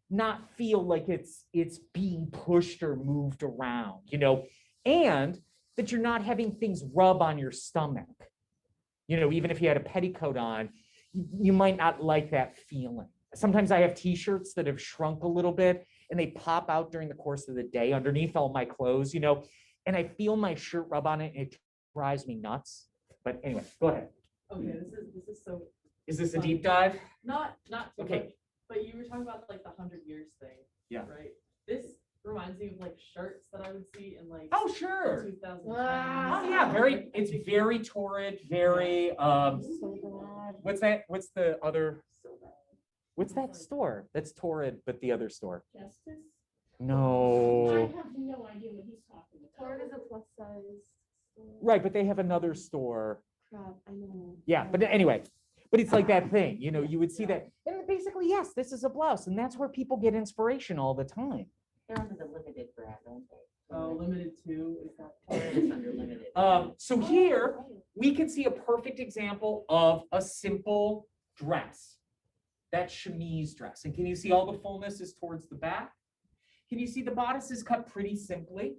not feel like it's being pushed or moved around, you know, and that you're not having things rub on your stomach. You know, even if you had a petticoat on, you might not like that feeling. Sometimes I have t-shirts that have shrunk a little bit and they pop out during the course of the day underneath all my clothes, you know, and I feel my shirt rub on it and it drives me nuts. But anyway, go ahead. Okay, this is so, Is this a deep dive? not too Okay. much, but you were talking about like the 100 years thing. Yeah. Right? This reminds me of like shirts that I would see in like. Oh, sure. 2010s. Wow. Oh, yeah, it's very torrid, very, So glad. what's that? What's the other, So bad. what's that store? That's torrid, but the other store. Justice? I No. have no idea what he's talking about. Tord is a plus size. Right, but they have another store. Crap, I know. Yeah, but anyway, but it's like that thing, you know, you would see that. And basically, yes, this is a blouse. And that's where people get inspiration all the time. They're under the limited grant, don't they? Oh, limited two, is that? It's under limited. So here we can see a perfect example of a simple dress. That chemise dress. And can you see all the fullness is towards the back? Can you see the bodice is cut pretty simply?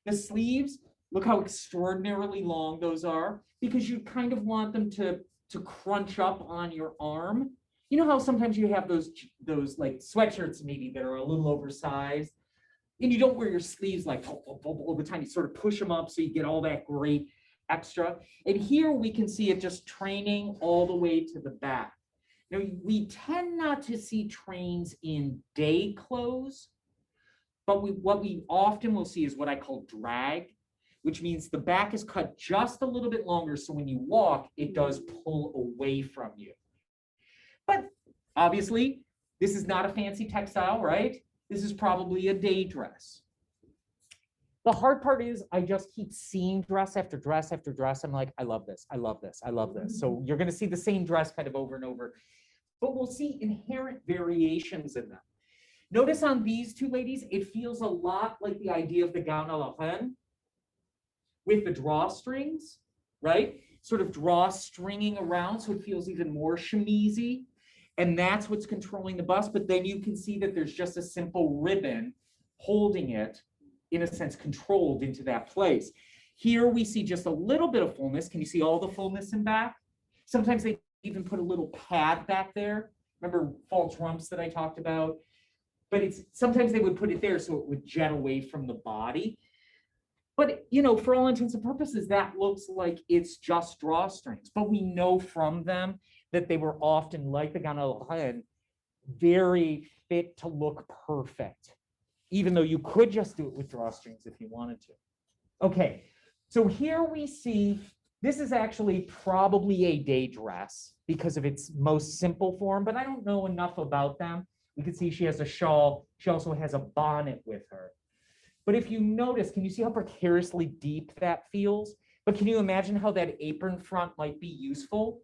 The sleeves, look how extraordinarily long those are, because you kind of want them to crunch up on your arm. You know how sometimes you have those like sweatshirts maybe that are a little oversized, and you don't wear your sleeves like all the time. You sort of push them up so you get all that great extra. And here we can see it just training all the way to the back. Now, we tend not to see trains in day clothes, but what we often will see is what I call drag, which means the back is cut just a little bit longer. So when you walk, it does pull away from you. But obviously, this is not a fancy textile, right? This is probably a day dress. The hard part is I just keep seeing dress after dress after dress. I'm like, I love this. I love this. I love this. So you're going to see the same dress kind of over and over, but we'll see inherent variations in them. Notice on these two ladies, it feels a lot like the idea of the gown à la reine with the drawstrings, right? Sort of drawstringing around, so it feels even more chemisey. And that's what's controlling the bust. But then you can see that there's just a simple ribbon holding it, in a sense, controlled into that place. Here we see just a little bit of fullness. Can you see all the fullness in back? Sometimes they even put a little pad back there. Remember false rumps that I talked about? But sometimes they would put it there so it would jet away from the body. But, you know, for all intents and purposes, that looks like it's just drawstrings. But we know from them that they were often, like the gown à la reine, very fit to look perfect, even though you could just do it with drawstrings if you wanted to. Okay, so here we see, this is actually probably a day dress because of its most simple form, but I don't know enough about them. You can see she has a shawl. She also has a bonnet with her. But if you notice, can you see how precariously deep that feels? But can you imagine how that apron front might be useful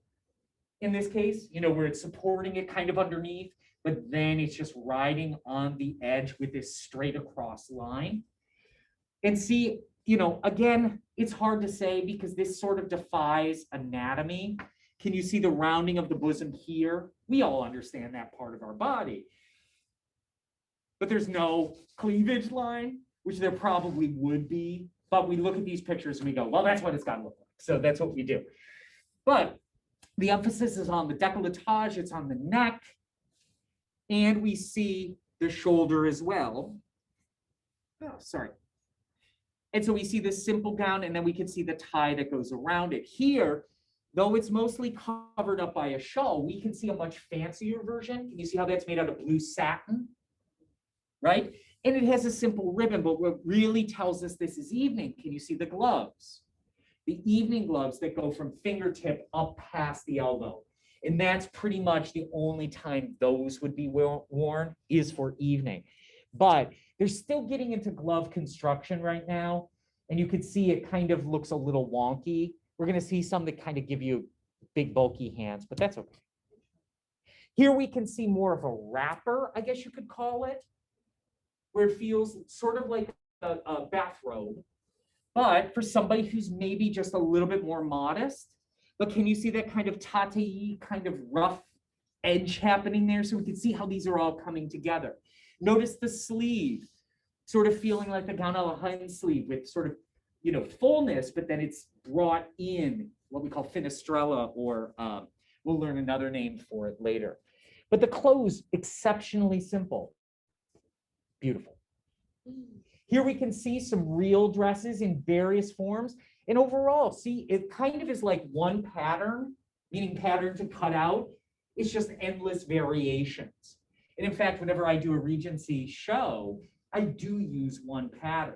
in this case? You know, where it's supporting it kind of underneath, but then it's just riding on the edge with this straight across line. And see, you know, again, it's hard to say because this sort of defies anatomy. Can you see the rounding of the bosom here? We all understand that part of our body. But there's no cleavage line, which there probably would be. But we look at these pictures and we go, well, that's what it's got to look like. So that's what we do. But the emphasis is on the décolletage, it's on the neck, and we see the shoulder as well. Oh, sorry. And so we see this simple gown, and then we can see the tie that goes around it. Here, though it's mostly covered up by a shawl, we can see a much fancier version. Can you see how that's made out of blue satin? Right? And it has a simple ribbon, but what really tells us this is evening, can you see the gloves? The evening gloves that go from fingertip up past the elbow. And that's pretty much the only time those would be worn is for evening. But they're still getting into glove construction right now. And you can see it kind of looks a little wonky. We're going to see some that kind of give you big, bulky hands, but that's okay. Here we can see more of a wrapper, I guess you could call it, where it feels sort of like a bathrobe, but for somebody who's maybe just a little bit more modest. But can you see that kind of tate, kind of rough edge happening there? So we can see how these are all coming together. Notice the sleeve, sort of feeling like the gown a la Hun sleeve with sort of, you know, fullness, but then it's brought in what we call finestrella, or we'll learn another name for it later. But the clothes, exceptionally simple. Beautiful. Here we can see some real dresses in various forms. And overall, see, it kind of is like one pattern, meaning pattern to cut out. It's just endless variations. And in fact, whenever I do a Regency show, I do use one pattern.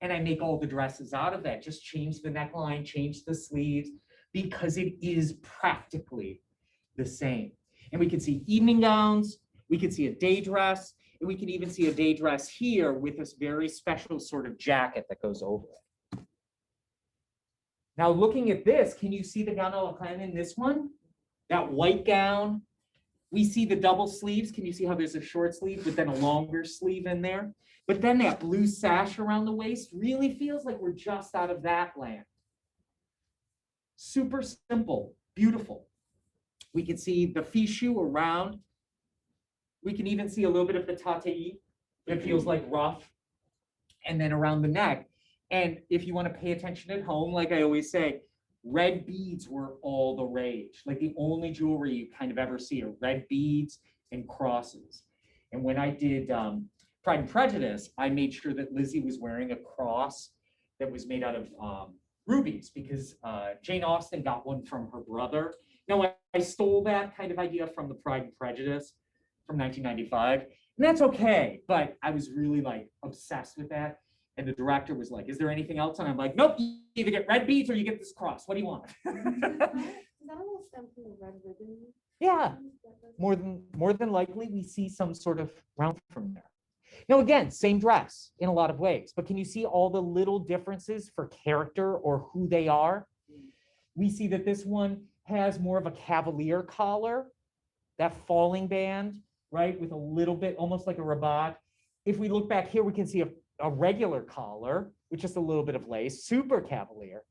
And I make all the dresses out of that. Just change the neckline, change the sleeves, because it is practically the same. And we can see evening gowns, we can see a day dress, and we can even see a day dress here with this very special sort of jacket that goes over it. Now, looking at this, can you see the gown a la Hun in this one? That white gown. We see the double sleeves. Can you see how there's a short sleeve, but then a longer sleeve in there? But then that blue sash around the waist really feels like we're just out of that land. Super simple, beautiful. We can see the fichu around. We can even see a little bit of the tate. It feels like rough. And then around the neck. And if you want to pay attention at home, like I always say, red beads were all the rage. Like the only jewelry you kind of ever see are red beads and crosses. And when I did Pride and Prejudice, I made sure that Lizzie was wearing a cross that was made out of rubies, because Jane Austen got one from her brother. Now, I stole that kind of idea from the Pride and Prejudice from 1995, and that's okay. But I was really like obsessed with that. And the director was like, is there anything else? And I'm like, nope, you either get red beads or you get this cross. What do you want? Does that all stem from the red ribbon? Yeah, more than likely, we see some sort of round from there. Now, again, same dress in a lot of ways, but can you see all the little differences for character or who they are? We see that this one has more of a cavalier collar, that falling band, right, with a little bit, almost like a rabat. If we look back here, we can see a regular collar with just a little bit of lace, super cavalier.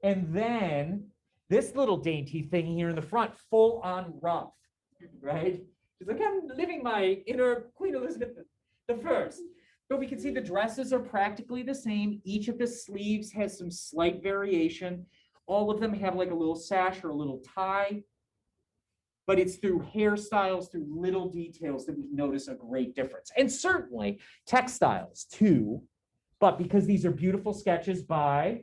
And then this little dainty thing here in the front, full on ruff, right? She's like, I'm living my inner Queen Elizabeth I. But we can see the dresses are practically the same. Each of the sleeves has some slight variation. All of them have like a little sash or a little tie. But it's through hairstyles, through little details that we notice a great difference. And certainly textiles too, but because these are beautiful sketches by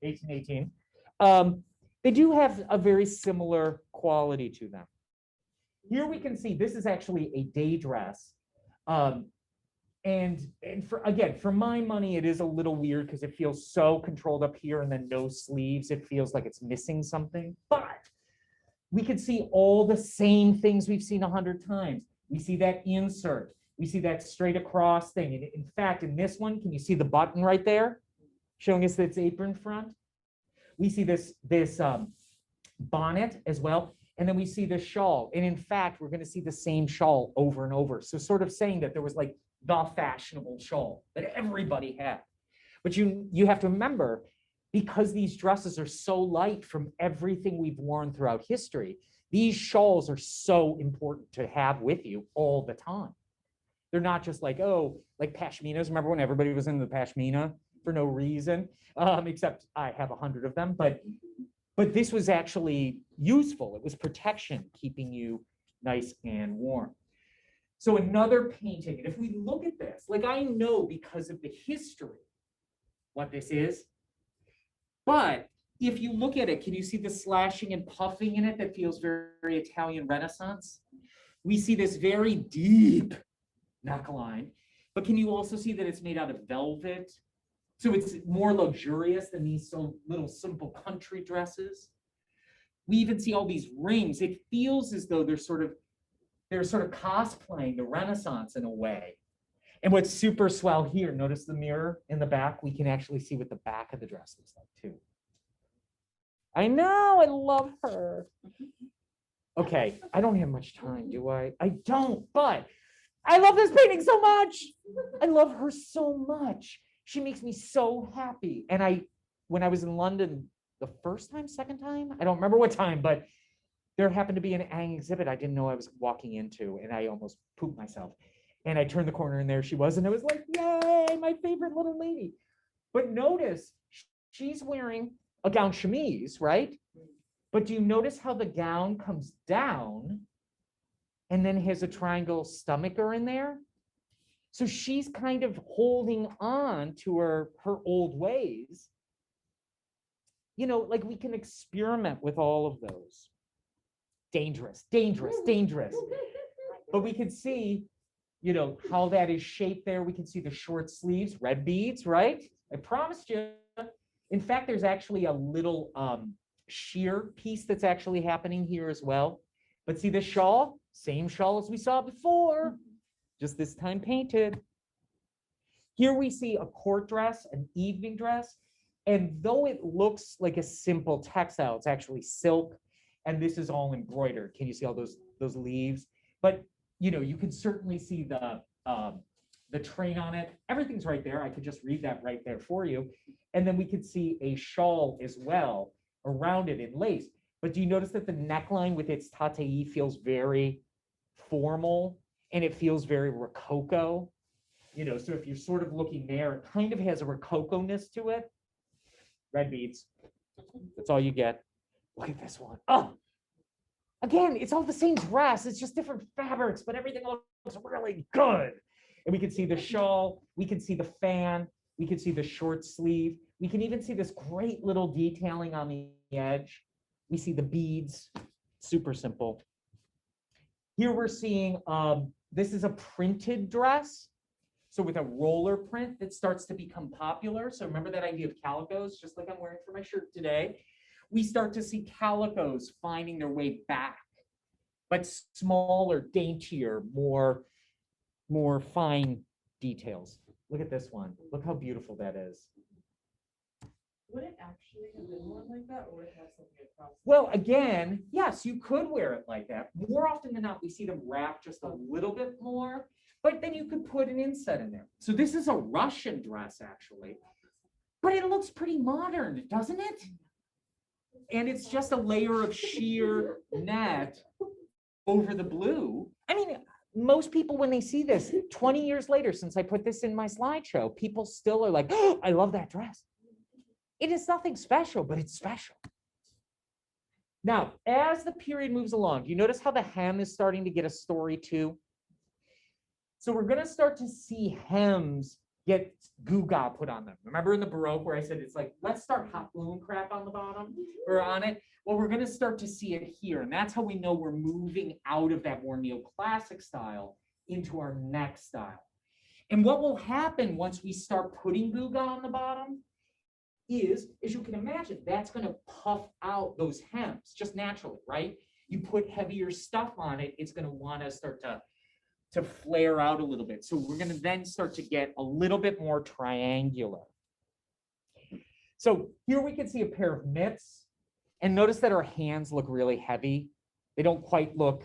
1818, they do have a very similar quality to them. Here we can see this is actually a day dress. And for my money, it is a little weird because it feels so controlled up here and then no sleeves. It feels like it's missing something. But we can see all the same things we've seen 100 times. We see that insert. We see that straight across thing. And in fact, in this one, can you see the button right there showing us that it's apron front? We see this bonnet as well. And then we see the shawl. And in fact, we're going to see the same shawl over and over. So sort of saying that there was like the fashionable shawl that everybody had. But you have to remember, because these dresses are so light from everything we've worn throughout history, these shawls are so important to have with you all the time. They're not just like, oh, like pashminas. Remember when everybody was into the pashmina for no reason, except I have 100 of them. But this was actually useful. It was protection, keeping you nice and warm. So another painting, and if we look at this, like I know because of the history what this is, but if you look at it, can you see the slashing and puffing in it that feels very, very Italian Renaissance? We see this very deep neckline, but can you also see that it's made out of velvet? So it's more luxurious than these little simple country dresses. We even see all these rings. It feels as though they're sort of cosplaying the Renaissance in a way. And what's super swell here, notice the mirror in the back. We can actually see what the back of the dress looks like too. I know, I love her. Okay, I don't have much time, do I? I don't, but I love this painting so much. I love her so much. She makes me so happy. And when I was in London the first time, second time, I don't remember what time, but there happened to be an exhibit I didn't know I was walking into, and I almost pooped myself. And I turned the corner and there she was, and I was like, yay, my favorite little lady. But notice she's wearing a gown chemise, right? But do you notice how the gown comes down and then has a triangle stomacher in there? So she's kind of holding on to her old ways. You know, like we can experiment with all of those. Dangerous, dangerous, dangerous. But we can see, you know, how that is shaped there. We can see the short sleeves, red beads, right? I promised you. In fact, there's actually a little sheer piece that's actually happening here as well. But see the shawl? Same shawl as we saw before, just this time painted. Here we see a court dress, an evening dress. And though it looks like a simple textile, it's actually silk. And this is all embroidered. Can you see all those leaves? But you know, you can certainly see the train on it. Everything's right there. I could just read that right there for you. And then we could see a shawl as well around it in lace. But do you notice that the neckline with its tattoo feels very formal and it feels very rococo? You know, so if you're sort of looking there, it kind of has a rococo-ness to it. Red beads. That's all you get. Look at this one. Oh, again, it's all the same dress. It's just different fabrics, but everything looks really good. And we can see the shawl. We can see the fan. We can see the short sleeve. We can even see this great little detailing on the edge. We see the beads. Super simple. Here we're seeing, this is a printed dress. So with a roller print that starts to become popular. So remember that idea of calicos, just like I'm wearing for my shirt today. We start to see calicos finding their way back, but smaller, daintier, more fine details. Look at this one. Look how beautiful that is. Would it actually have been one like that, or would it have something across? Well, again, yes, you could wear it like that. More often than not, we see them wrap just a little bit more, but then you could put an inset in there. So this is a Russian dress, actually, but it looks pretty modern, doesn't it? And it's just a layer of sheer net over the blue. I mean, most people, when they see this 20 years later, since I put this in my slideshow, people still are like, oh, I love that dress. It is nothing special, but it's special. Now, as the period moves along, you notice how the hem is starting to get a story too? So we're going to start to see hems get gewgaw put on them. Remember in the Baroque where I said it's like, let's start hot glue and crap on the bottom or on it? Well, we're going to start to see it here. And that's how we know we're moving out of that more neoclassic style into our next style. And what will happen once we start putting gewgaw on the bottom is, as you can imagine, that's going to puff out those hems just naturally, right? You put heavier stuff on it, it's going to want to start to flare out a little bit. So we're going to then start to get a little bit more triangular. So here we can see a pair of mitts, and notice that our hands look really heavy. They don't quite look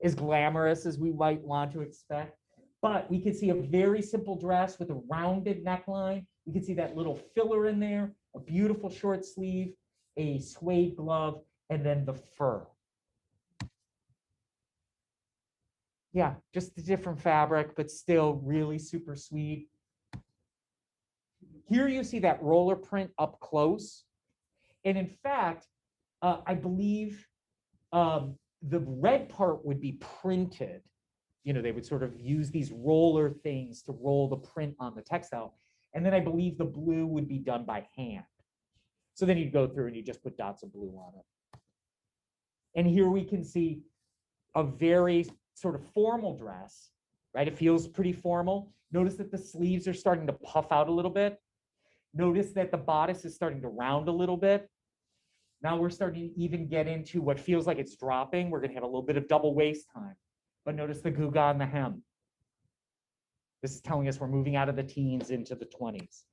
as glamorous as we might want to expect, but we can see a very simple dress with a rounded neckline. You can see that little filler in there, a beautiful short sleeve, a suede glove, and then the fur. Yeah, just a different fabric, but still really super sweet. Here you see that roller print up close. And in fact, I believe the red part would be printed. You know, they would sort of use these roller things to roll the print on the textile. And then I believe the blue would be done by hand. So then you'd go through and you just put dots of blue on it. And here we can see a very sort of formal dress, right? It feels pretty formal. Notice that the sleeves are starting to puff out a little bit. Notice that the bodice is starting to round a little bit. Now we're starting to even get into what feels like it's dropping. We're going to have a little bit of double waist time. But notice the gewgaw and the hem. This is telling us we're moving out of the teens into the 20s.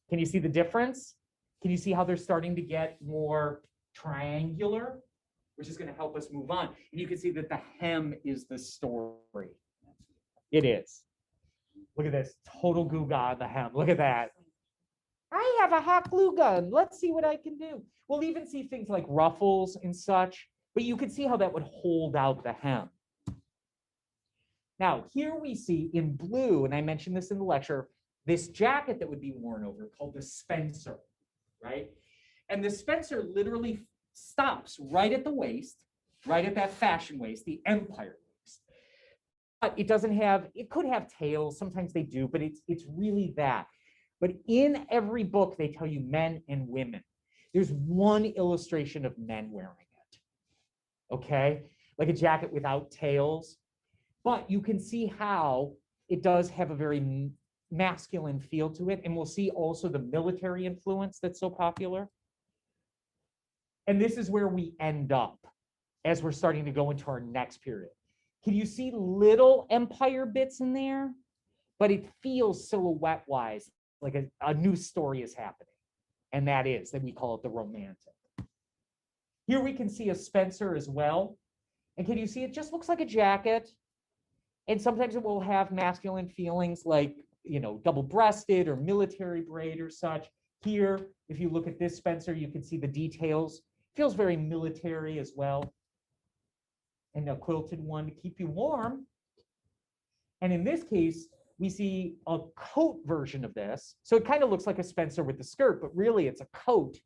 Can you see the difference? Can you see how they're starting to get more triangular, which is going to help us move on? And you can see that the hem is the story. It is. Look at this, total gewgaw on the hem. Look at that. I have a hot glue gun. Let's see what I can do. We'll even see things like ruffles and such, but you can see how that would hold out the hem. Now, here we see in blue, and I mentioned this in the lecture, this jacket that would be worn over called the Spencer, right? And the Spencer literally stops right at the waist, right at that fashion waist, the empire waist. But it doesn't have, it could have tails, sometimes they do, but it's really that. But in every book, they tell you men and women. There's one illustration of men wearing it, okay? Like a jacket without tails. But you can see how it does have a very masculine feel to it. And we'll see also the military influence that's so popular. And this is where we end up as we're starting to go into our next period. Can you see little empire bits in there? But it feels silhouette-wise like a new story is happening. And that is that we call it the romantic. Here we can see a Spencer as well. And can you see it just looks like a jacket? And sometimes it will have masculine feelings like, you know, double-breasted or military braid or such. Here, if you look at this Spencer, you can see the details. Feels very military as well. And a quilted one to keep you warm. And in this case, we see a coat version of this. So it kind of looks like a Spencer with the skirt, but really it's a coat.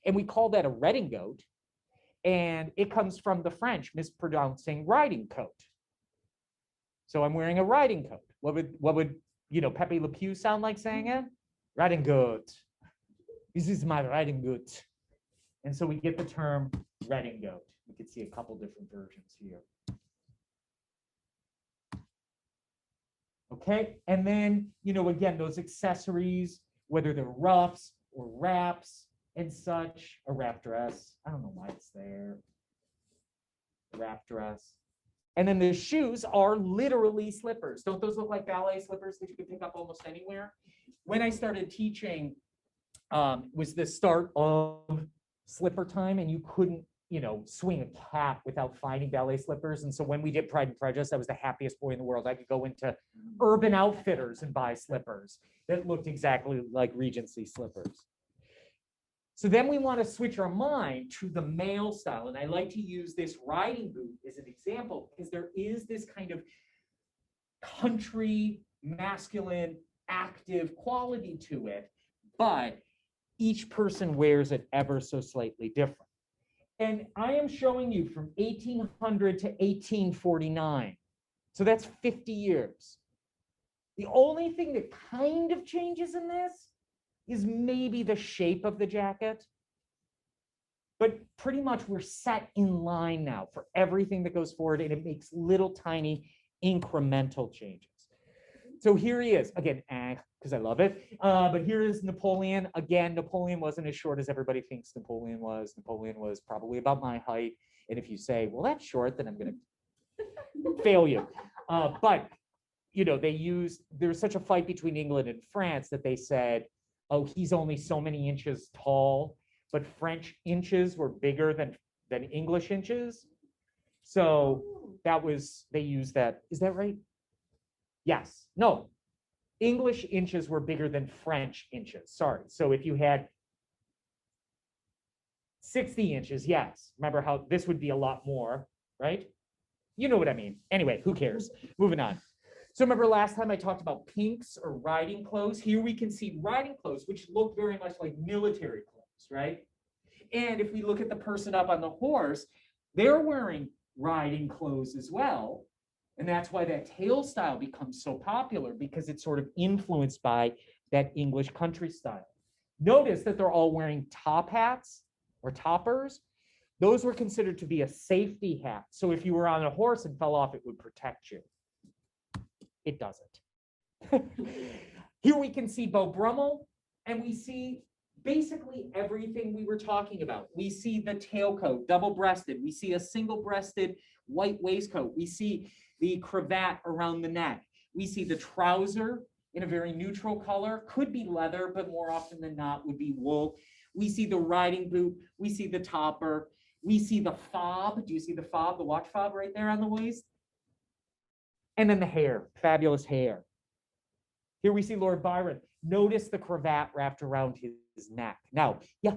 And we call that a redingote. And it comes from the French mispronouncing riding coat. So I'm wearing a riding coat. What would you know, Pepe Le Pew sound like saying it? Redingote. This is my redingote. And so we get the term redingote. We could see a couple different versions here. Okay, and then, you know, again, those accessories, whether they're ruffs or wraps and such, a wrap dress. I don't know why it's there. Wrap dress. And then the shoes are literally slippers. Don't those look like ballet slippers that you can pick up almost anywhere? When I started teaching, was the start of slipper time, and you couldn't, you know, swing a cat without finding ballet slippers. And so when we did Pride and Prejudice, I was the happiest boy in the world. I could go into Urban Outfitters and buy slippers that looked exactly like Regency slippers. So then we want to switch our mind to the male style. And I like to use this riding boot as an example because there is this kind of country, masculine, active quality to it, but each person wears it ever so slightly different. And I am showing you from 1800 to 1849. So that's 50 years. The only thing that kind of changes in this is maybe the shape of the jacket. But pretty much we're set in line now for everything that goes forward, and it makes little tiny incremental changes. So here he is, again, because I love it. But here is Napoleon. Again, Napoleon wasn't as short as everybody thinks Napoleon was. Napoleon was probably about my height. And if you say, well, that's short, then I'm going to fail you. But, you know, there was such a fight between England and France that they said, oh, he's only so many inches tall, but French inches were bigger than English inches. So they used that. Is that right? Yes. No. English inches were bigger than French inches. Sorry. So if you had 60 inches, yes. Remember how this would be a lot more, right? You know what I mean. Anyway, who cares? Moving on. So remember last time I talked about pinks or riding clothes? Here we can see riding clothes, which look very much like military clothes, right? And if we look at the person up on the horse, they're wearing riding clothes as well. And that's why that tail style becomes so popular, because it's sort of influenced by that English country style. Notice that they're all wearing top hats or toppers. Those were considered to be a safety hat. So if you were on a horse and fell off, it would protect you. It doesn't. Here we can see Brummel, and we see basically everything we were talking about. We see the tailcoat, double-breasted. We see a single-breasted white waistcoat. We see the cravat around the neck. We see the trouser in a very neutral color, could be leather, but more often than not would be wool. We see the riding boot. We see the topper. We see the fob. Do you see the fob, the watch fob right there on the waist? And then the hair, fabulous hair. Here we see Lord Byron. Notice the cravat wrapped around his neck. Now, yeah.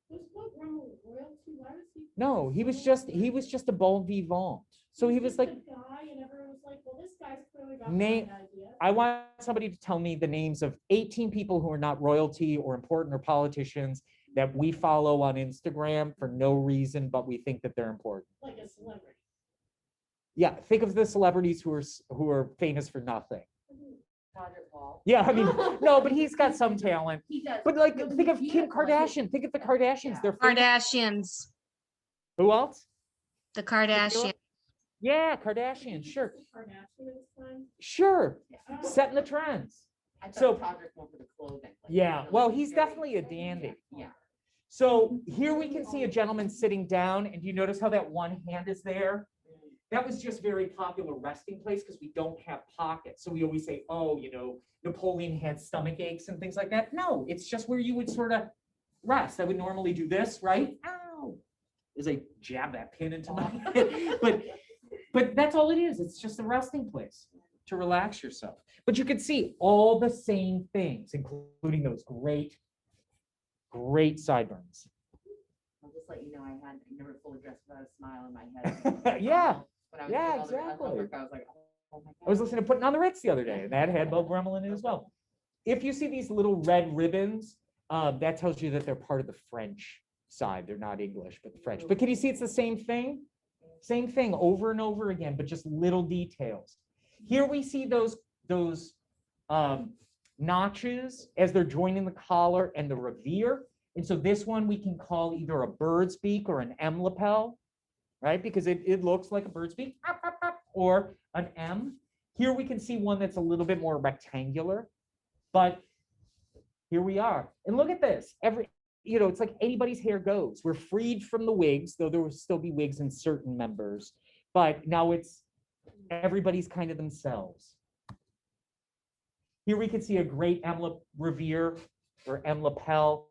Was what Brummel royalty? Why was he? No, he was just a bon vivant. So he was like, a guy, and everyone was like, well, this guy's clearly got Name- the right idea. I want somebody to tell me the names of 18 people who are not royalty or important or politicians that we follow on Instagram for no reason, but we think that they're important. Like a celebrity. Yeah, think of the celebrities who are famous for nothing. Roger Paul. Yeah, I mean, no, but he's got some talent. He does. But like, No, think of he Kim does, like, Kardashian. Think of the Kardashians. Yeah. They're famous. Kardashians, Who else? the Kardashians. Yeah, Kardashian. Sure, Kardashian this time. sure. Oh. Setting the trends. I thought So- Todrick went for the clothing. like, Yeah, really well, he's very- definitely a dandy. Yeah. So here we can see a gentleman sitting down, and do you notice how that one hand is there? That was just very popular resting place because we don't have pockets. So we always say, oh, you know, Napoleon had stomach aches and things like that. No, it's just where you would sort of rest. I would normally do this, right? Ow, as I jab that pin into my head. But that's all it is. It's just a resting place to relax yourself. But you can see all the same things, including those great sideburns. I'll just let you know, I never fully dressed without a smile in my head. Yeah. When I was Yeah, doing all the exactly. work, I was like, oh my God. I was listening to Putting on the Ritz the other day, and that had Bo Brummel in it as well. If you see these little red ribbons, that tells you that they're part of the French side. They're not English, but the French. But can you see it's the same thing? Same thing over and over again, but just little details. Here we see those notches as they're joining the collar and the revere. And so this one we can call either a bird's beak or an M lapel, right? Because it looks like a bird's beak, or an M. Here we can see one that's a little bit more rectangular, but here we are. And look at this. It's like anybody's hair goes. We're freed from the wigs, though there will still be wigs in certain members, but now it's everybody's kind of themselves. Here we can see a great M revere or M lapel.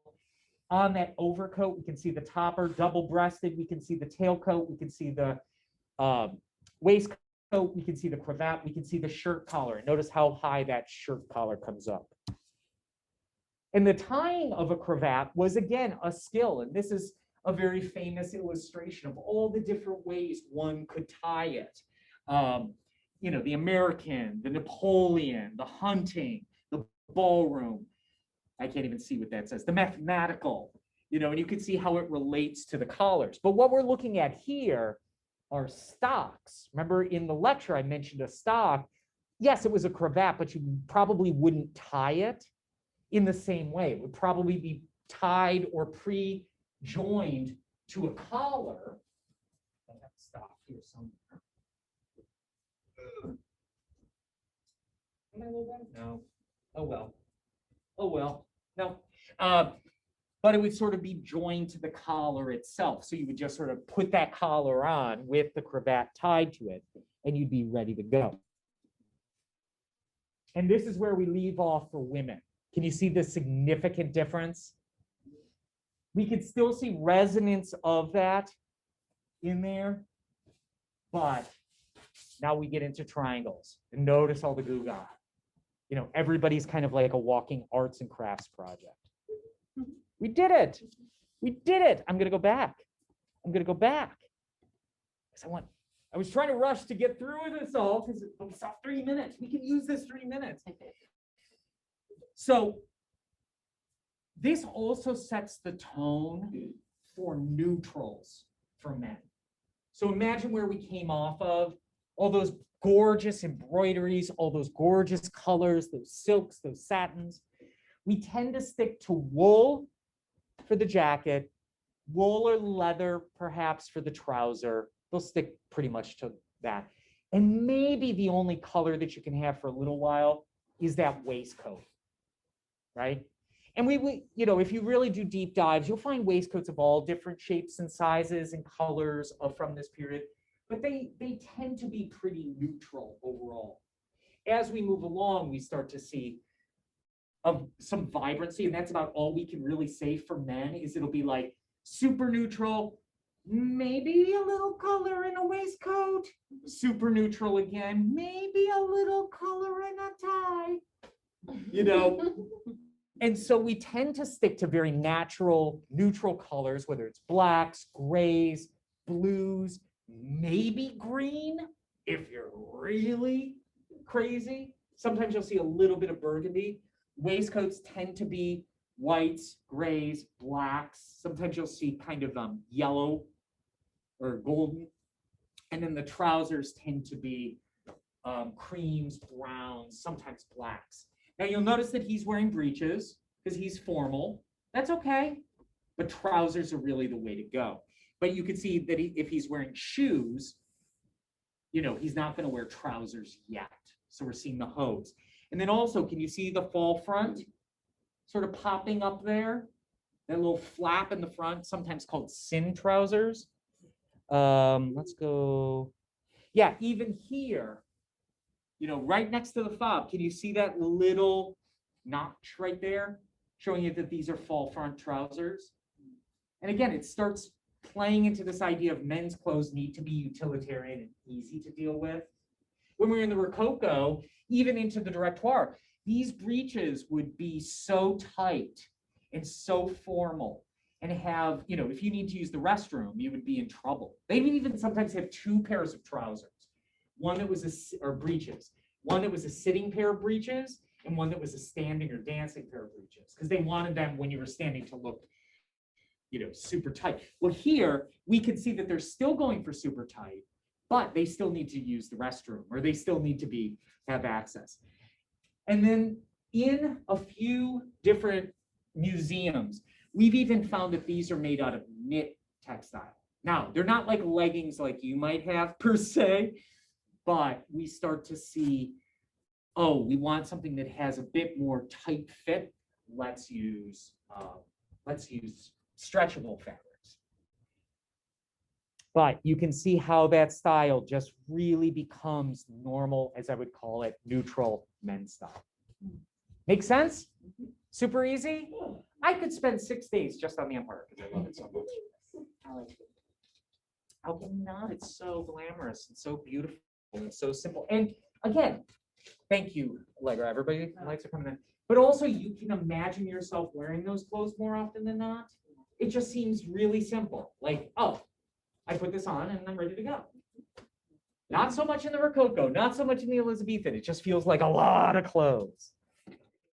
On that overcoat, we can see the topper, double-breasted. We can see the tailcoat. We can see the waistcoat. We can see the cravat. We can see the shirt collar. And notice how high that shirt collar comes up. And the tying of a cravat was, again, a skill. And this is a very famous illustration of all the different ways one could tie it. The American, the Napoleon, the hunting, the ballroom. I can't even see what that says. The mathematical, and you can see how it relates to the collars. But what we're looking at here are stocks. Remember in the lecture, I mentioned a stock. yes, it was a cravat, but you probably wouldn't tie it in the same way. It would probably be tied or pre-joined to a collar. I have to stop here somewhere. Am I a little better? No. Oh, well. Oh, well. No. But it would sort of be joined to the collar itself. So you would just sort of put that collar on with the cravat tied to it, and you'd be ready to go. And this is where we leave off for women. Can you see the significant difference? We could still see resonance of that in there, but now we get into triangles. And notice all the goo-gah. You know, everybody's kind of like a walking arts and crafts project. We did it. We did it. I'm going to go back. I'm going to go back. Because I was trying to rush to get through this all because we saw 3 minutes. We can use this 3 minutes. So this also sets the tone for neutrals for men. So imagine where we came off of, all those gorgeous embroideries, all those gorgeous colors, those silks, those satins. We tend to stick to wool for the jacket, wool or leather perhaps for the trouser. They'll stick pretty much to that. And maybe the only color that you can have for a little while is that waistcoat, right? And we you know, if you really do deep dives, you'll find waistcoats of all different shapes and sizes and colors from this period, but they tend to be pretty neutral overall. As we move along, we start to see some vibrancy, and that's about all we can really say for men. Is it'll be like super neutral, maybe a little color in a waistcoat, super neutral again, maybe a little color in a tie, you know. And so we tend to stick to very natural, neutral colors, whether it's blacks, grays, blues, maybe green, if you're really crazy. Sometimes you'll see a little bit of burgundy. Waistcoats tend to be whites, grays, blacks. Sometimes you'll see kind of yellow or golden. And then the trousers tend to be creams, browns, sometimes blacks. Now you'll notice that he's wearing breeches because he's formal. That's okay, but trousers are really the way to go. But you can see that if he's wearing shoes, you know, he's not going to wear trousers yet. So we're seeing the hose. And then also, can you see the fall front sort of popping up there? That little flap in the front, sometimes called sin trousers. Let's go. Yeah, even here, you know, right next to the fob, can you see that little notch right there? Showing you that these are fall front trousers. And again, it starts playing into this idea of men's clothes need to be utilitarian and easy to deal with. When we were in the Rococo, even into the Directoire, these breeches would be so tight and so formal and have, you know, if you need to use the restroom, you would be in trouble. They would even sometimes have 2 pairs of trousers, one that was or breeches, one that was a sitting pair of breeches and one that was a standing or dancing pair of breeches, because they wanted them when you were standing to look, you know, super tight. Well, here we can see that they're still going for super tight, but they still need to use the restroom, or they still need to have access. And then in a few different museums, we've even found that these are made out of knit textile. Now, they're not like leggings like you might have per se, but we start to see, oh, we want something that has a bit more tight fit. Let's use stretchable fabrics. But you can see how that style just really becomes normal, as I would call it, neutral men's style. Make sense? Super easy? I could spend 6 days just on the Empire because I love it so much. I like it. How can not? It's so glamorous and so beautiful and so simple. And again, thank you, Allegra. Everybody likes to come in. But also, you can imagine yourself wearing those clothes more often than not. It just seems really simple. Like, oh, I put this on and I'm ready to go. Not so much in the Rococo, not so much in the Elizabethan. It just feels like a lot of clothes.